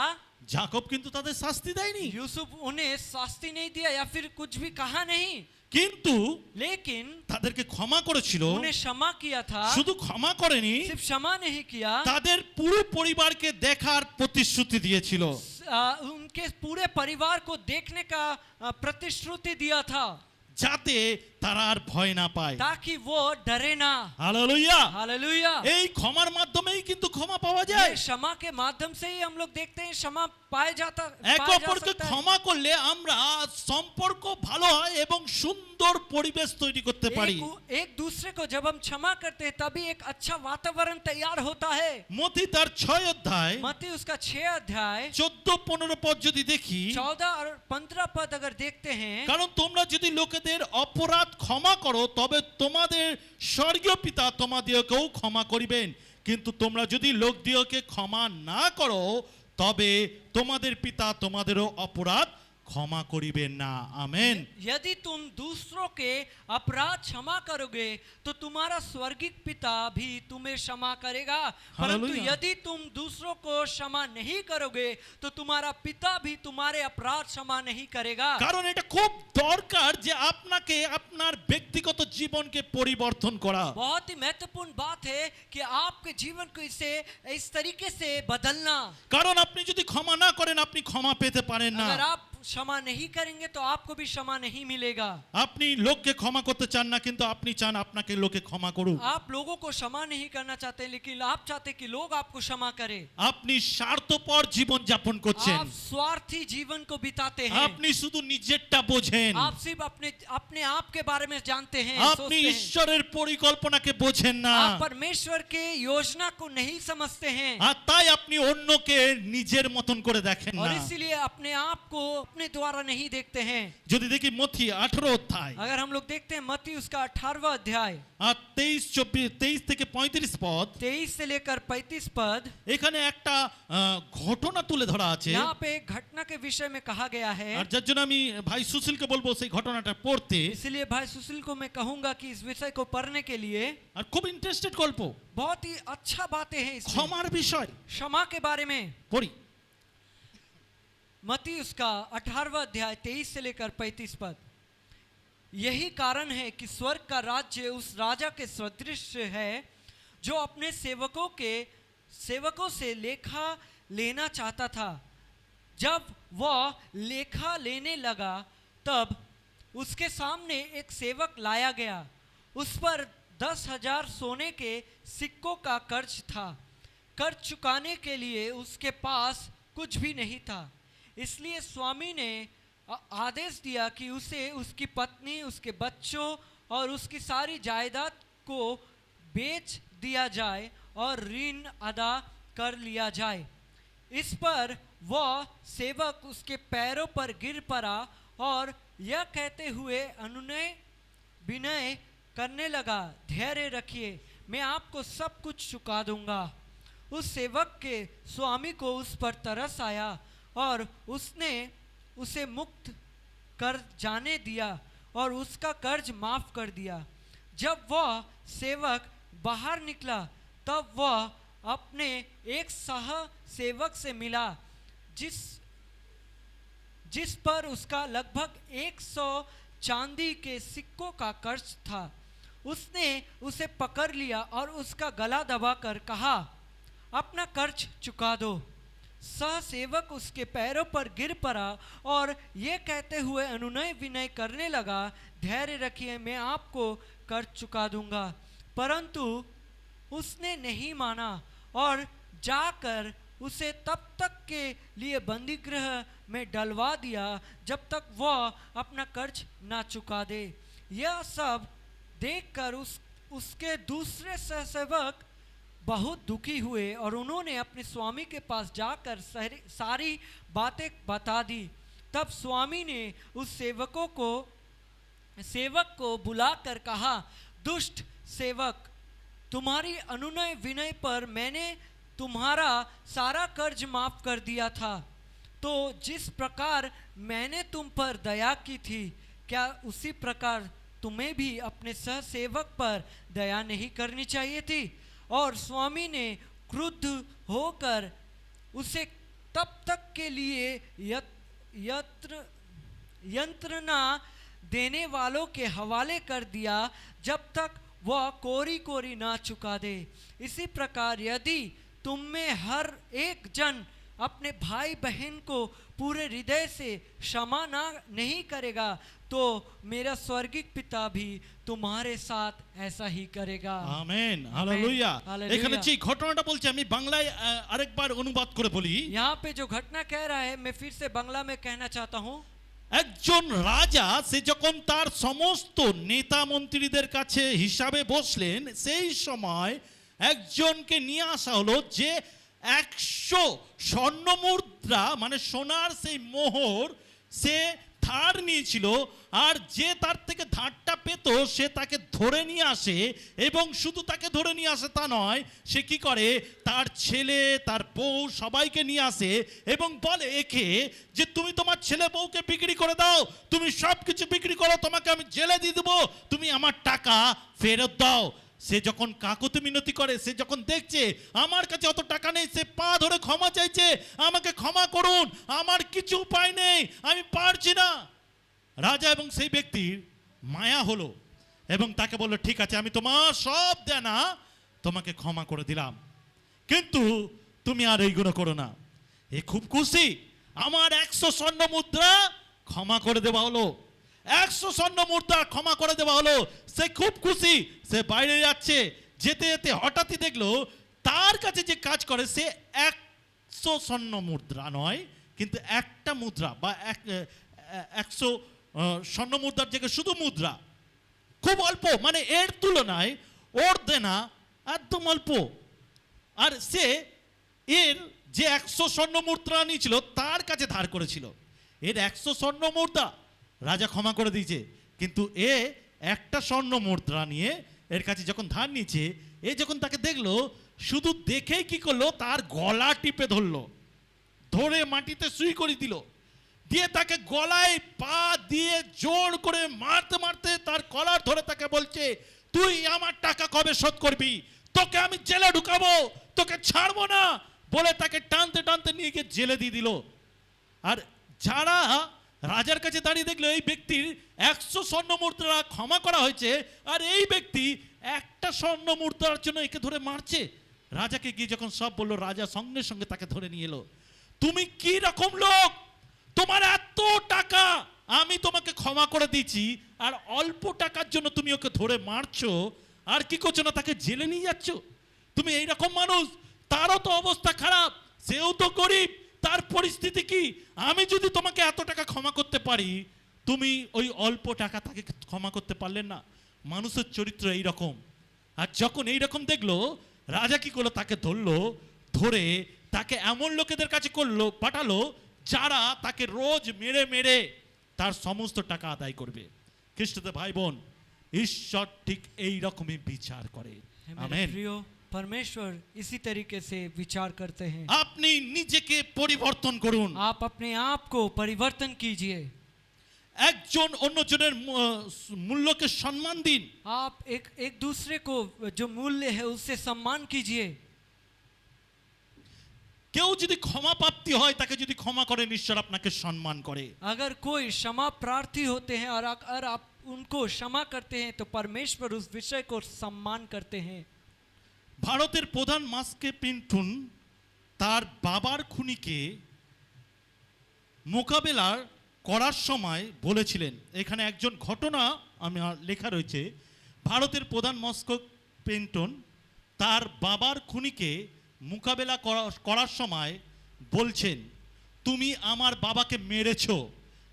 যাকব কিন্তু তাদের শাস্তি দেয়নি, यूसुफ उन्हें शास्ति नहीं दिया या फिर कुछ भी कहा नहीं, কিন্তু लेकिन তাদেরকে ক্ষমা করেছিল। उन्हें क्षमा किया था। শুধু ক্ষমা করেনি, सिर्फ क्षमा नहीं किया, তাদের পুরো পরিবারকে দেখার প্রতিশ্রুতি দিয়েছিল। उनके पूरे परिवार को देखने का प्रतिश्रुति दिया था, যাতে তারা আর ভয় না পায়। ताकि वो डरे ना। হালেলুয়া। हालेलुया। এই ক্ষমার মাধ্যমেই কিন্তু ক্ষমা পাওয়া ये যায়। क्षमा के माध्यम से ही हम लोग देखते हैं क्षमा पाया जाता এক पाया जा অপরকে सकता है। ক্ষমা করলে আমরা সম্পর্ক ভালো হয় এবং সুন্দর পরিবেশ তৈরি করতে পারি। एक दूसरे को जब हम क्षमा करते हैं तभी एक अच्छा वातावरण तैयार होता है। মতি তার 6 অধ্যায় मत्ती उसका 6 अध्याय 14-15 পদ যদি দেখি, 14 और 15 पद अगर देखते हैं, কারণ তোমরা যদি লোকেদের অপরাধ ক্ষমা করো তবে তোমাদের স্বর্গীয় পিতা তোমাদিওকেও ক্ষমা করিবেন, কিন্তু তোমরা যদি লোকদিওকে ক্ষমা না করো তবে তোমাদের পিতা তোমাদেরও অপরাধ ক্ষমা করিবেন না। আমেন। यदि तुम दूसरों के अपराध क्षमा करोगे तो तुम्हारा स्वर्गीय पिता भी तुम्हें क्षमा करेगा, परंतु हालेलुया। यदि तुम दूसरों को क्षमा नहीं करोगे तो तुम्हारा पिता भी तुम्हारे अपराध क्षमा नहीं करेगा। কারণ এটা খুব দরকার যে আপনাকে আপনার ব্যক্তিগত জীবনকে পরিবর্তন করা। बहुत ही महत्वपूर्ण बात है कि आपके जीवन को इसे इस तरीके से बदलना। কারণ আপনি যদি ক্ষমা না করেন আপনি ক্ষমা পেতে পারেন না। अगर आप क्षमा नहीं करेंगे तो आपको भी क्षमा नहीं मिलेगा। আপনি লোককে ক্ষমা করতে চান না, কিন্তু আপনি চান আপনাকে লোকে ক্ষমা করুক। आप लोगों को क्षमा नहीं करना चाहते, लेकिन आप चाहते कि लोग आपको क्षमा करें। আপনি স্বার্থপর জীবন যাপন করছেন, आप स्वार्थी जीवन को बिताते हैं। আপনি শুধু নিজেরটা বোঝেন, आप सिर्फ अपने आप के बारे में जानते हैं, আপনি सोचते हैं। ঈশ্বরের পরিকল্পনাকে বোঝেন না, आप परमेश्वर के योजना को नहीं समझते हैं, আর তাই আপনি অন্যকে নিজের মতন করে দেখেন और না। इसीलिए अपने आप को अपने द्वारा नहीं देखते हैं। যদি দেখি মথি 18 অধ্যায় अगर हम लोग देखते हैं मत्ती उसका 18वां अध्याय আর 23 থেকে 35 পদ, 23 से लेकर 35 पद, এখানে একটা ঘটনা তুলে ধরা আছে। यहाँ पे एक घटना के विषय में कहा गया है। আর যার জন্য আমি ভাই সুশীলকে বলবো সেই ঘটনাটা পড়তে। इसलिए भाई सुशील को मैं कहूंगा कि इस विषय को पढ़ने के लिए আর খুব ইন্টারেস্টেড গল্প, बहुत ही अच्छा बातें हैं इसमें, ক্ষমার বিষয়। क्षमा के बारे में। পড়ি। मत्ती उसका 18वां अध्याय 23 से लेकर 35 पद। यही कारण है कि स्वर्ग का राज्य उस राजा के सदृश है जो अपने सेवकों से लेखा लेना चाहता था। जब वह लेखा लेने लगा तब उसके सामने एक सेवक लाया गया। उस पर 10,000 सोने के सिक्कों का कर्ज था। कर्ज चुकाने के लिए उसके पास कुछ भी नहीं था, इसलिए स्वामी ने आदेश दिया कि उसे, उसकी पत्नी, उसके बच्चों और उसकी सारी जायदाद को बेच दिया जाए और ऋण अदा कर लिया जाए। इस पर वह सेवक उसके पैरों पर गिर पड़ा और यह कहते हुए अनुनय विनय करने लगा, धैर्य रखिए, मैं आपको सब कुछ चुका दूंगा। उस सेवक के स्वामी को उस पर तरस आया और उसने उसे मुक्त कर जाने दिया और उसका कर्ज माफ कर दिया। जब वह सेवक बाहर निकला तब वह अपने एक सह सेवक से मिला जिस पर उसका लगभग 100 चांदी के सिक्कों का कर्ज था। उसने उसे पकड़ लिया और उसका गला दबाकर कहा, अपना कर्ज चुका दो। सह सेवक उसके पैरों पर गिर पड़ा और ये कहते हुए अनुनय विनय करने लगा, धैर्य रखिए, मैं आपको कर्ज चुका दूंगा। परंतु उसने नहीं माना और जाकर उसे तब तक के लिए बंदी गृह में डलवा दिया जब तक वह अपना कर्ज ना चुका दे। यह सब देखकर उसके दूसरे सहसेवक बहुत दुखी हुए और उन्होंने अपने स्वामी के पास जाकर सारी बातें बता दी। तब स्वामी ने उस सेवक को बुलाकर कहा, दुष्ट सेवक, तुम्हारी अनुनय विनय पर मैंने तुम्हारा सारा कर्ज माफ कर दिया था। तो जिस प्रकार मैंने तुम पर दया की थी, क्या उसी प्रकार तुम्हें भी अपने सहसेवक पर दया नहीं करनी चाहिए थी? और स्वामी ने क्रुद्ध होकर उसे तब तक के लिए यंत्रणा देने वालों के हवाले कर दिया जब तक वह कोरी कोरी ना चुका दे। इसी प्रकार यदि तुम में हर एक जन अपने भाई बहन को पूरे हृदय से क्षमा नहीं करेगा, तो मेरा स्वर्गीय पिता भी तुम्हारे साथ ऐसा ही करेगा। Amen, hallelujah. হালেলুয়া। এখানে যে ঘটনাটা বলছে আমি বাংলায় আরেকবার অনুবাদ করে বলি। यहाँ पे जो घटना कह रहा है मैं फिर से बांग्ला में कहना चाहता हूँ। একজন রাজা সে যখন তার সমস্ত নেতা মন্ত্রীদের কাছে হিসাবে বসলেন, সেই সময় একজনকে নিয়ে আসা হলো যে 100 স্বর্ণ মুদ্রা মানে সোনার সেই মোহর সে ধার নিয়েছিল, আর যে তার থেকে ধারটা পেত সে তাকে ধরে নিয়ে আসে, এবং শুধু তাকে ধরে নিয়ে আসে তা নয়, সে কি করে তার ছেলে তার বউ সবাইকে নিয়ে আসে এবং বলে একে যে তুমি তোমার ছেলে বউকে বিক্রি করে দাও, তুমি সব কিছু বিক্রি করো, তোমাকে আমি জেলে দিয়ে দেবো, তুমি আমার টাকা ফেরত দাও। সে যখন কাকুতি মিনতি করে, সে যখন দেখছে আমার কাছে অত টাকা নেই, সে পা ধরে ক্ষমা চাইছে, আমাকে ক্ষমা করুন, আমার কিছু উপায় নেই, আমি পারছি না। রাজা এবং সেই ব্যক্তির মায়া হলো এবং তাকে বলল ঠিক আছে আমি তোমার সব দেনা তোমাকে ক্ষমা করে দিলাম, কিন্তু তুমি আর এইগুলো করো না। এ খুব খুশি, আমার 100 স্বর্ণ মুদ্রা ক্ষমা করে দেওয়া হলো, 100 স্বর্ণ মুদ্রা ক্ষমা করে দেওয়া হলো। সে খুব খুশি, সে বাইরে যাচ্ছে, যেতে যেতে হঠাৎই দেখলো তার কাছে যে কাজ করে সে 100 স্বর্ণ মুদ্রা নয়, কিন্তু একটা মুদ্রা বা 100 স্বর্ণ মুদ্রার জায়গায় শুধু মুদ্রা, খুব অল্প, মানে এর তুলনায় ওর দেনা একদম অল্প। আর সে এর যে 100 স্বর্ণ মুদ্রা নিয়েছিল তার কাছে ধার করেছিল, এর 100 স্বর্ণ মুদ্রা রাজা ক্ষমা করে দিয়েছে, কিন্তু এ একটা স্বর্ণ মুদ্রা নিয়ে এর কাছে যখন ধার নিয়েছে, এ যখন তাকে দেখলো, শুধু দেখেই কি করলো তার গলা টিপে ধরলো, ধরে মাটিতে শুই করে দিল, দিয়ে তাকে গলায় পা দিয়ে জোর করে মারতে মারতে তার কলার ধরে তাকে বলছে তুই আমার টাকা কবে শোধ করবি, তোকে আমি জেলে ঢুকাবো, তোকে ছাড়বো না, বলে তাকে টানতে টানতে নিয়ে গিয়ে জেলে দিয়ে দিল। আর যারা রাজার কাছে দাঁড়িয়ে দেখলো এই ব্যক্তির 100 স্বর্ণ মুদ্রা ক্ষমা করা হয়েছে, আর এই ব্যক্তি একটা স্বর্ণ মুদ্রার জন্য একে ধরে মারছে, রাজাকে গিয়ে যখন সব বললো, রাজা সঙ্গে সঙ্গে তাকে ধরে নিয়ে এলো। তুমি কি রকম লোক, তোমার এত টাকা আমি তোমাকে ক্ষমা করে দিয়েছি, আর অল্প টাকার জন্য তুমি ওকে ধরে মারছো, আর কি করছো না তাকে জেলে নিয়ে যাচ্ছ, তুমি এইরকম মানুষ। তারও তো অবস্থা খারাপ, সেও তো গরিব, তার পরিস্থিতি কি, আমি যদি তোমাকে এত টাকা ক্ষমা করতে পারি, তুমি ওই অল্প টাকা তাকে ক্ষমা করতে পারলেন না। মানুষের চরিত্র এইরকম। আর যখন এইরকম দেখলো, রাজা কি করলো, তাকে ধরলো, ধরে তাকে এমন লোকেদের কাছে করলো পাঠালো যারা তাকে রোজ মেরে মেরে তার সমস্ত টাকা আদায় করবে। খ্রিস্টতে ভাই বোন, ঈশ্বর ঠিক এই রকমই বিচার করে। আমেন। परमेश्वर इसी तरीके से विचार करते हैं। আপনি নিজেকে পরিবর্তন করুন, आप अपने आप को परिवर्तन कीजिए, একজন অন্যজনের মূল্যকে সম্মান দিন, आप एक दूसरे को जो मूल्य है उससे सम्मान कीजिए। কেউ যদি ক্ষমা প্রাপ্তি হয় তাকে যদি ক্ষমা করেন, ঈশ্বর আপনাকে সম্মান করে। अगर कोई क्षमा प्रार्थी होते हैं और अगर आप उनको क्षमा करते हैं तो परमेश्वर उस विषय को सम्मान करते हैं। ভারতের প্রধান মাস্কে পিন্টুন তার বাবার খুনিকে মোকাবেলা করার সময় বলেছিলেন, এখানে একজন ঘটনা আমার লেখা রয়েছে, ভারতের প্রধান মস্কো পেন্টন তার বাবার খুনিকে মোকাবেলা করার সময় বলছেন তুমি আমার বাবাকে মেরেছো,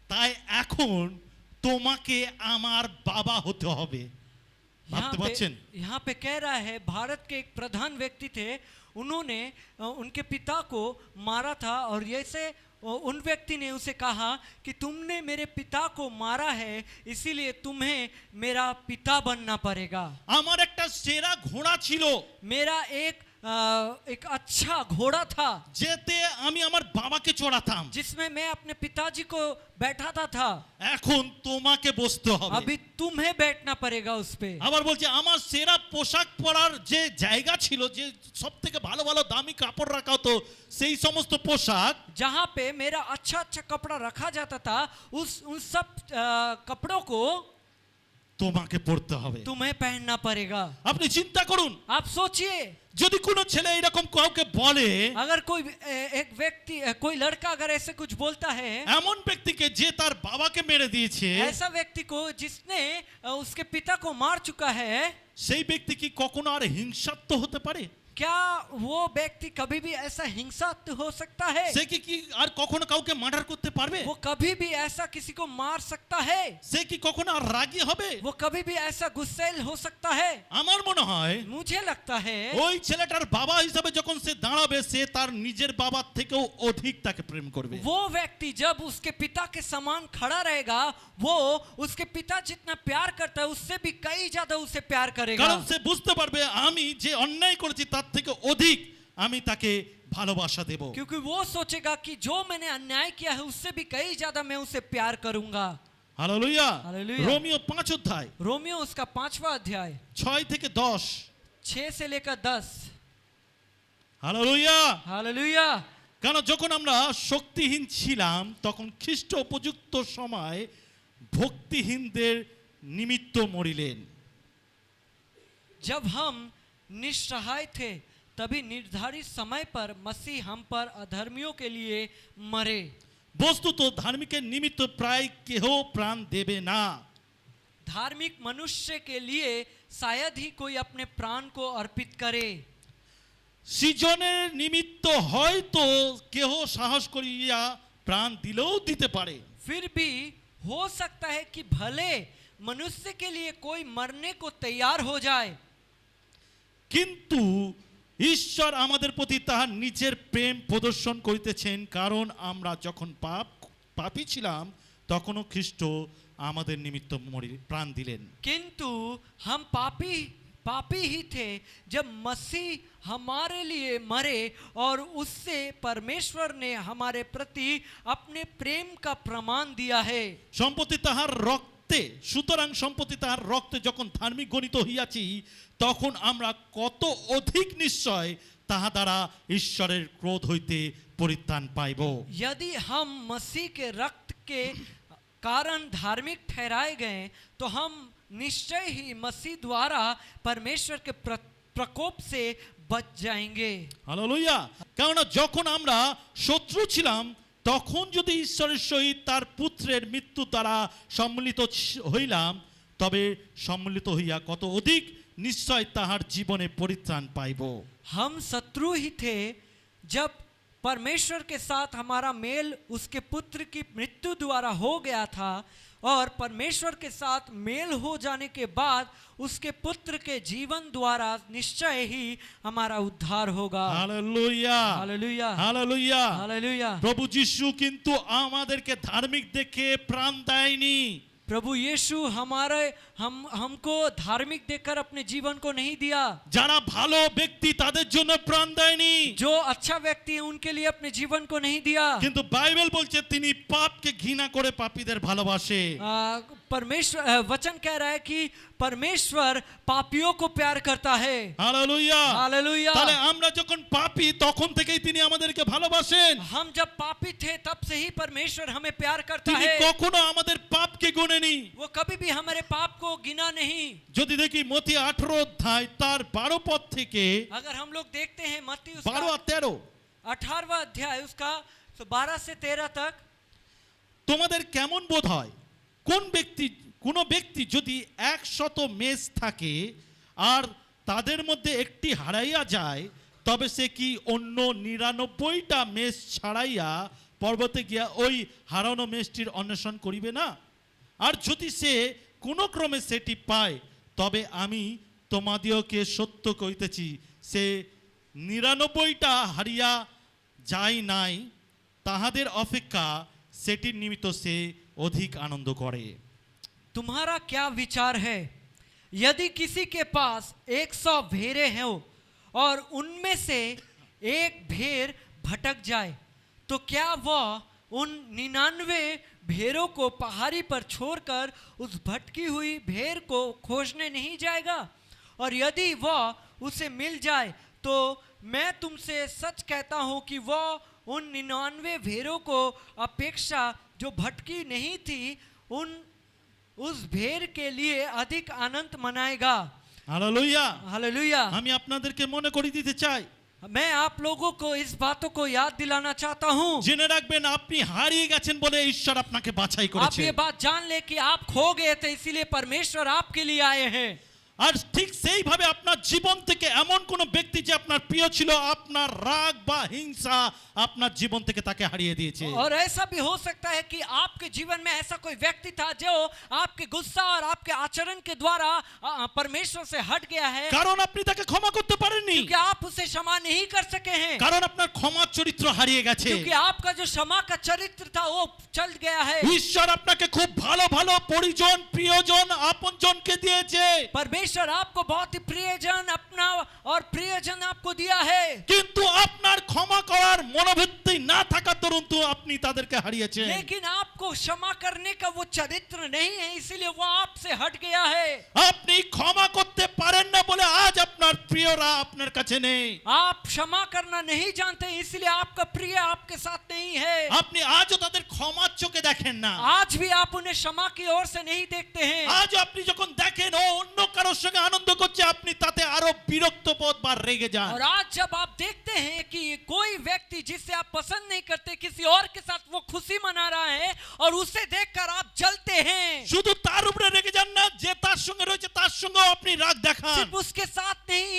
তাই এখন তোমাকে আমার বাবা হতে হবে। यहाँ पे कह रहा है भारत के एक प्रधान व्यक्ति थे, उन्होंने उनके पिता को मारा था और ऐसे उन व्यक्ति ने उसे कहा कि तुमने मेरे पिता को मारा है, इसीलिए तुम्हें मेरा पिता बनना पड़ेगा। আমার একটা সেরা ঘোড়া ছিল, मेरा एक अच्छा घोड़ा था যেতে আমি আমার বাবাকে চড়াতাম। जिसमें मैं अपने पिताजी को बैठाता था। এখন তোমাকে বসতে হবে। अभी तुम्हें बैठना पड़ेगा उस पे। আবার বলছে আমার সেরা পোশাক পরার যে জায়গা ছিল, যে সবথেকে ভালো ভালো দামি কাপড় রাখা হতো, সেই সমস্ত পোশাক जहाँ पे मेरा अच्छा अच्छा कपड़ा रखा जाता था, उन सब कपड़ों को তোমাকে পরতে হবে। तुम्हें पहनना पड़ेगा। আপনি চিন্তা করুন, आप सोचिए, যদি কোনো ছেলে এরকম কাউকে বলে, अगर कोई एक व्यक्ति कोई लड़का अगर ऐसे कुछ बोलता है, এমন ব্যক্তিকে যে তার বাবাকে মেরে দিয়েছে, ऐसा व्यक्ति को जिसने उसके पिता को मार चुका है, সেই ব্যক্তি কি কখনো আর হিংসাত্মক হতে পারে? क्या वो व्यक्ति कभी भी ऐसा हिंसात्मक हो सकता है? সে কি আর কখনো কাউকে মার্ডার করতে পারবে? वो कभी भी ऐसा किसी को मार सकता है? সে কি কখনো আর রাগী হবে? वो कभी भी ऐसा गुस्सैल हो सकता है? আমার মনে হয় मुझे लगता है ওই ছেলেটার বাবা হিসাবে যখন সে দাঁড়াবে, সে তার নিজের বাবার থেকেও অধিক তাকে প্রেম করবে। वो व्यक्ति जब उसके पिता के समान खड़ा रहेगा, वो उसके पिता जितना प्यार करता है उससे भी कई ज्यादा उसे प्यार करेगा। কারণ সে বুঝতে পারবে আমি যে অন্যায় করেছি তার থেকে অধিক আমি তাকে ভালোবাসা দেব। क्योंकि वो सोचेगा कि जो मैंने अन्याय किया है उससे भी कई ज्यादा मैं उसे प्यार करूंगा। হালেলুয়া। हालेलुया। রোমিও 5 অধ্যায় रोमियो उसका 5वां अध्याय 6 থেকে 10। 6 से लेकर 10। হালেলুয়া। हालेलुया। কারণ যখন আমরা শক্তিহীন ছিলাম, তখন খ্রিস্ট উপযুক্ত সময় ভক্তিহীনদের নিমিত্ত মরিলেন। जब हम निस्सहाय थे, तभी निर्धारित समय पर मसीह हम पर अधर्मियों के लिए मरे। বস্তুত ধার্মিকের নিমিত্ত প্রায় কেহ প্রাণ দেবে না। धार्मिक मनुष्य के लिए शायद ही कोई अपने प्राण को अर्पित करे। সৃজনের নিমিত্ত হয়তো কেহ সাহস করিয়া প্রাণ দিলেও দিতে পারে। फिर भी हो सकता है कि भले मनुष्य के लिए कोई मरने को तैयार हो जाए, কিন্তু ঈশ্বর আমাদের প্রতি তাহার নিজের প্রেম প্রদর্শন করিতেছেন, কারণ আমরা যখন পাপী ছিলাম তখনও খ্রিস্ট আমাদের নিমিত্ত প্রাণ দিলেন। किंतु हम पापी ही थे जब मसीह हमारे लिए मरे, और उससे परमेश्वर ने हमारे प्रति अपने प्रेम का प्रमाण दिया है। সম্পত্তি তাহার রক্তে, সুতরাং সম্পত্তি তাহার রক্তে যখন ধার্মিক গণিত হইয়াছি, তখন আমরা কত অধিক নিশ্চয় তাহা দ্বারা ঈশ্বরের ক্রোধ হইতে পরিত্রাণ পাইব। यदि हम मसीह के रक्त के कारण धार्मिक ठहराए गए, तो हम निश्चय ही मसीह द्वारा परमेश्वर के प्रकोप से बच जाएंगे। হালেলুয়া। কারণ যখন আমরা শত্রু ছিলাম, তখন যদি ঈশ্বরের সহিত তার পুত্রের মৃত্যু দ্বারা সম্মিলিত হইলাম, তবে সম্মিলিত হইয়া কত অধিক নিশ্চয় তাহার জীবনে পরিত্রাণ পাইব। हम शत्रु ही थे जब परमेश्वर के साथ हमारा मेल उसके पुत्र की मृत्यु द्वारा हो गया था, और परमेश्वर के साथ मेल हो जाने के बाद उसके पुत्र के जीवन द्वारा निश्चय ही हमारा उद्धार होगा। হালেলুয়া। हालेलुया। হালেলুয়া। हालेलुया। প্রভু যিশু কিন্তু আমাদেরকে ধার্মিক দেখে প্রাণ দেয়নি। प्रभु यीशु हमको धार्मिक देखकर अपने जीवन को नहीं दिया। যারা ভালো ব্যক্তি তাদের জন্য প্রাণ দেয়নি। जो अच्छा व्यक्ति है उनके लिए अपने जीवन को नहीं दिया। কিন্তু বাইবেল বলছে তিনি পাপকে ঘৃণা করে পাপীদের ভালোবাসে। परमेश्वर वचन कह रहा है कि परमेश्वर पापियों को प्यार करता है। হালেলুয়া। हालेलुया। তাহলে আমরা যখন পাপী তখন থেকেই তিনি আমাদেরকে ভালোবাসেন। हम जब पापी थे तब से ही परमेश्वर हमें प्यार करता তিনি है। কখনো আমাদের পাপকে গুনেনি। वो कभी भी हमारे पाप को गिना नहीं। যদি দেখি মতি 18 অধ্যায় তার 12 পদ থেকে अगर हम लोग देखते हैं मत्ती 12 আর 13, 18वां अध्याय उसका 12 से 13 तक, তোমাদের কেমন বোধ হয় কোন ব্যক্তি যদি 100 মেষ থাকে আর তাদের মধ্যে একটি হারাইয়া যায়, তবে সে কি অন্য 99টা মেষ ছাড়াইয়া পর্বতে গিয়া ওই হারানো মেষটির অন্বেষণ করিবে না? আর যদি সে কোনো ক্রমে সেটি পায়, তবে আমি তোমাদিওকে সত্য কইতেছি, সে 99টা হারিয়া যায় নাই, তাহাদের অপেক্ষা সেটির নিমিত্ত সে অধিক আনন্দ করে। तुम्हारा क्या विचार है? यदि किसी के पास 100 भेड़े हैं और उनमें से एक भेड़ भटक जाए तो क्या वह उन 99 भेड़ों को पहाड़ी पर छोड़कर उस भटकी हुई भेड़ को खोजने नहीं जाएगा? और यदि वह उसे मिल जाए तो मैं तुमसे सच कहता हूँ कि वह उन 99 भेड़ों को अपेक्षा जो भटकी नहीं थी उस भेड़ के लिए अधिक आनंद मनाएगा। হালেলুয়া। हालेलुया। আমি আপনাদেরকে মনে করিয়ে দিতে চাই, मैं आप लोगों को इस बातों को याद दिलाना चाहता हूँ। জেনে রাখবেন আপনি হারিয়ে গেছেন বলে ঈশ্বর আপনাকে বাছাই आप করেছে। ये बात जान ले कि आप खो गए थे इसीलिए परमेश्वर आपके लिए आए हैं। আর ঠিক সেইভাবে আপনার জীবন থেকে এমন কোন ব্যক্তি যে আপনার প্রিয় ছিল, আপনার রাগ বা হিংসা আপনার জীবন থেকে তাকে হারিয়ে দিয়েছে। और ऐसा भी हो सकता है कि आपके जीवन में ऐसा कोई व्यक्ति था जो आपके गुस्सा और आपके आचरण के द्वारा परमेश्वर से हट गया है, কারণ আপনি তাকে ক্ষমা করতে পারেননি, क्योंकि आप उसे क्षमा नहीं कर सके हैं, কারণ আপনার ক্ষমার চরিত্র হারিয়ে গেছে। क्योंकि आपका जो क्षमा का चरित्र था वो चल गया है। ঈশ্বর আপনাকে খুব ভালো ভালো পরিজন, প্রিয়জন, আপনজনকে দিয়েছে, परमेश्वर आपको बहुत ही प्रियजन अपना और प्रियजन आपको दिया है, কিন্তু আপনার ক্ষমা করার মনোবৃত্তি না থাকার দরুন তো আপনি তাদেরকে হারিয়েছেন। लेकिन आपको क्षमा करने का वो चरित्र नहीं है इसीलिए वो आपसे हट गया है। আপনি ক্ষমা করতে পারেন না বলে আজ আপনার প্রিয়রা আপনার কাছে নেই। आप क्षमा करना नहीं जानते इसलिए आपका प्रिय आपके साथ नहीं है। আপনি আজও তাদের ক্ষমার চোখে দেখেন না। आज भी आप उन्हें क्षमा की ओर से नहीं देखते हैं। আজ আপনি যখন দেখেন ও অন্য কারোর সঙ্গে আনন্দ করছে, আপনি তাতে আরো বিরক্ত বোধ বা রেগে যান। और आज जब आप देखते हैं कि कोई व्यक्ति जिससे आप पसंद नहीं करते किसी और के साथ वो खुशी मना रहा है और उसे देखकर आप जलते हैं। শুধু তার উপরে রেগে যান না, যে তার সঙ্গে রয়েছে তার সঙ্গেও আপনি রাগ দেখান। सिर्फ उसके साथ नहीं,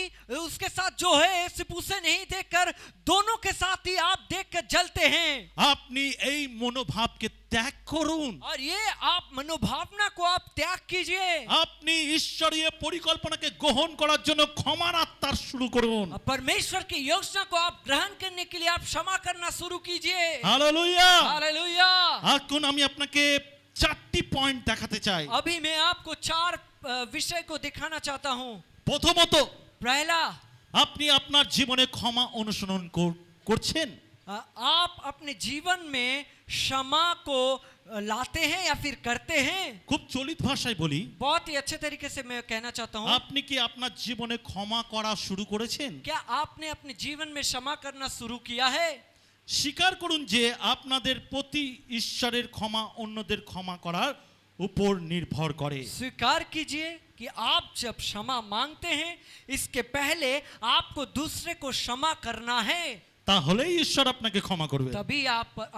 उसके साथ जो है सिर्फ उसे नहीं देखकर दोनों के साथ ही आप देखकर जलते हैं। আপনি এই মনোভাবকে ত্যাগ করুন। और ये आप मनोभावना को आप त्याग कीजिए। আপনি ঈশ্বরীয় পরিকল্পনাকে গ্রহণ করার জন্য ক্ষমার আত্মার শুরু করুন। और परमेश्वर की योजना को आप ग्रहण करने के लिए आप क्षमा करना शुरू कीजिए। হালেলুয়া। हालेलुया। এখন আমি আপনাকে 4টি পয়েন্ট দেখাতে চাই। अभी मैं आपको 4 विषय को दिखाना चाहता हूँ। প্রথমত, पहला, আপনি আপনার জীবনে ক্ষমা অনুসরণ করছেন। आप अपने जीवन में क्षमा को लाते हैं या फिर करते हैं। খুব চলিত ভাষায় বলি, बहुत ही अच्छे तरीके से मैं कहना चाहता हूँ, আপনি কি আপনার জীবনে ক্ষমা করা শুরু করেছেন? क्या आपने अपने जीवन में क्षमा करना शुरू किया है? স্বীকার করুন যে আপনাদের প্রতি ঈশ্বরের ক্ষমা অন্যদের ক্ষমা করার উপর নির্ভর করে। स्वीकार कीजिए कि आप जब क्षमा मांगते हैं इसके पहले आपको दूसरे को क्षमा करना है, তাহলেই ঈশ্বর আপনাকে ক্ষমা করবে। तभी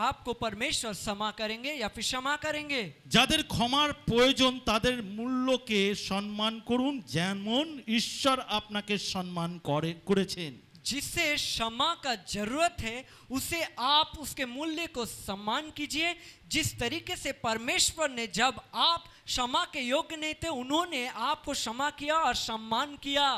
आपको परमेश्वर क्षमा करेंगे या फिर क्षमा करेंगे। যাদের ক্ষমার প্রয়োজন তাদের মূল্যকে সম্মান করুন যেমন ঈশ্বর আপনাকে সম্মান করেছেন। जिसे क्षमा का जरूरत है उसे आप उसके मूल्य को सम्मान कीजिए, जिस तरीके से परमेश्वर ने जब आप क्षमा के योग्य नहीं थे उन्होंने आपको क्षमा किया और सम्मान किया।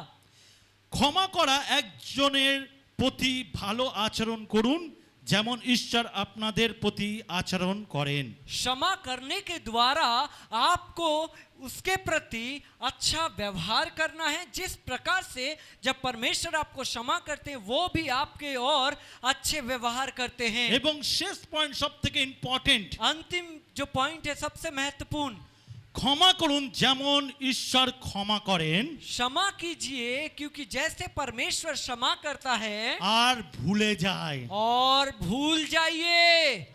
ক্ষমা করা একজনের প্রতি ভালো আচরণ করুন যেমন ঈশ্বর আপনাদের প্রতি আচরণ করেন। क्षमा करने के द्वारा आपको उसके प्रति अच्छा व्यवहार करना है, जिस प्रकार से जब परमेश्वर आपको क्षमा करते हैं वो भी आपके और अच्छे व्यवहार करते हैं। এবং শেষ পয়েন্ট সবথেকে ইম্পর্টেন্ট, अंतिम जो पॉइंट है सबसे महत्वपूर्ण, ক্ষমা করুন যেমন ঈশ্বর ক্ষমা করেন क्षमा कीजिए क्योंकि जैसे परमेश्वर क्षमा करता है আর ভুলে যায়। और भूल जाइए।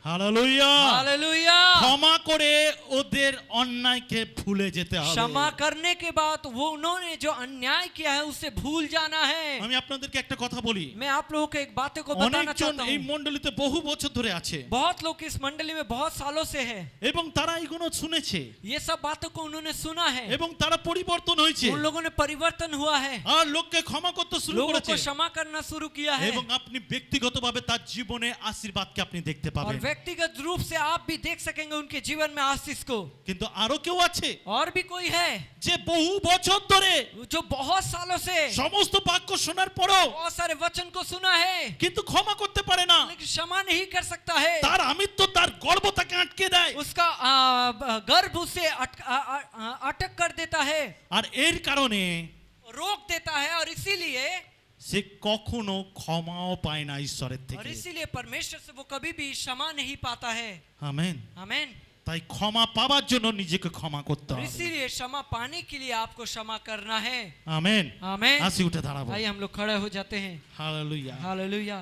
হালেলুয়া। हालेलुया। ক্ষমা করে ওদের অন্যায়কে ভুলে যেতে হবে। क्षमा करने के बाद वो उन्होंने जो अन्याय किया है उसे भूल जाना है। আমি আপনাদেরকে একটা কথা বলি, मैं आप लोगों को एक बातें को बताना অনেকজন चाहता এই हूँ। মণ্ডলীতে বহু বছর ধরে আছে बहुत लोग इस मंडली में बहुत सालों से है, এবং তারা এইগুলো শুনেছে। ये सब बातों को उन्होंने सुना है, এবং তারা পরিবর্তন হয়েছে उन लोगों ने परिवर्तन हुआ है, আর লোককে ক্ষমা করতে শুরু लोगों করেছে को क्षमा करना शुरू किया है। এবং আপনি ব্যক্তিগতভাবে তার জীবনে আশীর্বাদকে আপনি দেখতে और পাবেন व्यक्तिगत रूप से आप भी देख सकेंगे उनके जीवन में आशीष को। কিন্তু আরো কেউ আছে और भी कोई है যে বহু বছর ধরে जो बहुत सालों से সমস্ত বাক্য শোনার পরও बहुत सारे वचन को सुना है কিন্তু ক্ষমা করতে পারে না लेकिन क्षमा नहीं कर सकता है, তার আমিত্ব তার গর্ব তাকে আটকে দেয় उसका गर्भ उसे अटक कर देता है, আর এর কারণে रोक देता है, और इसीलिए সে কখনো ক্ষমাও পায় না ঈশ্বরের और থেকে इसीलिए परमेश्वर से वो कभी भी क्षमा नहीं पाता है। আমেন आमेन। তাই ক্ষমা পাওয়ার জন্য নিজেকে ক্ষমা করতে और হবে इसीलिए क्षमा पाने के लिए आपको क्षमा करना है। আমেন आमेन। আসি উঠে দাঁড়াবো आइए हम लोग खड़े हो जाते हैं। Hallelujah hallelujah.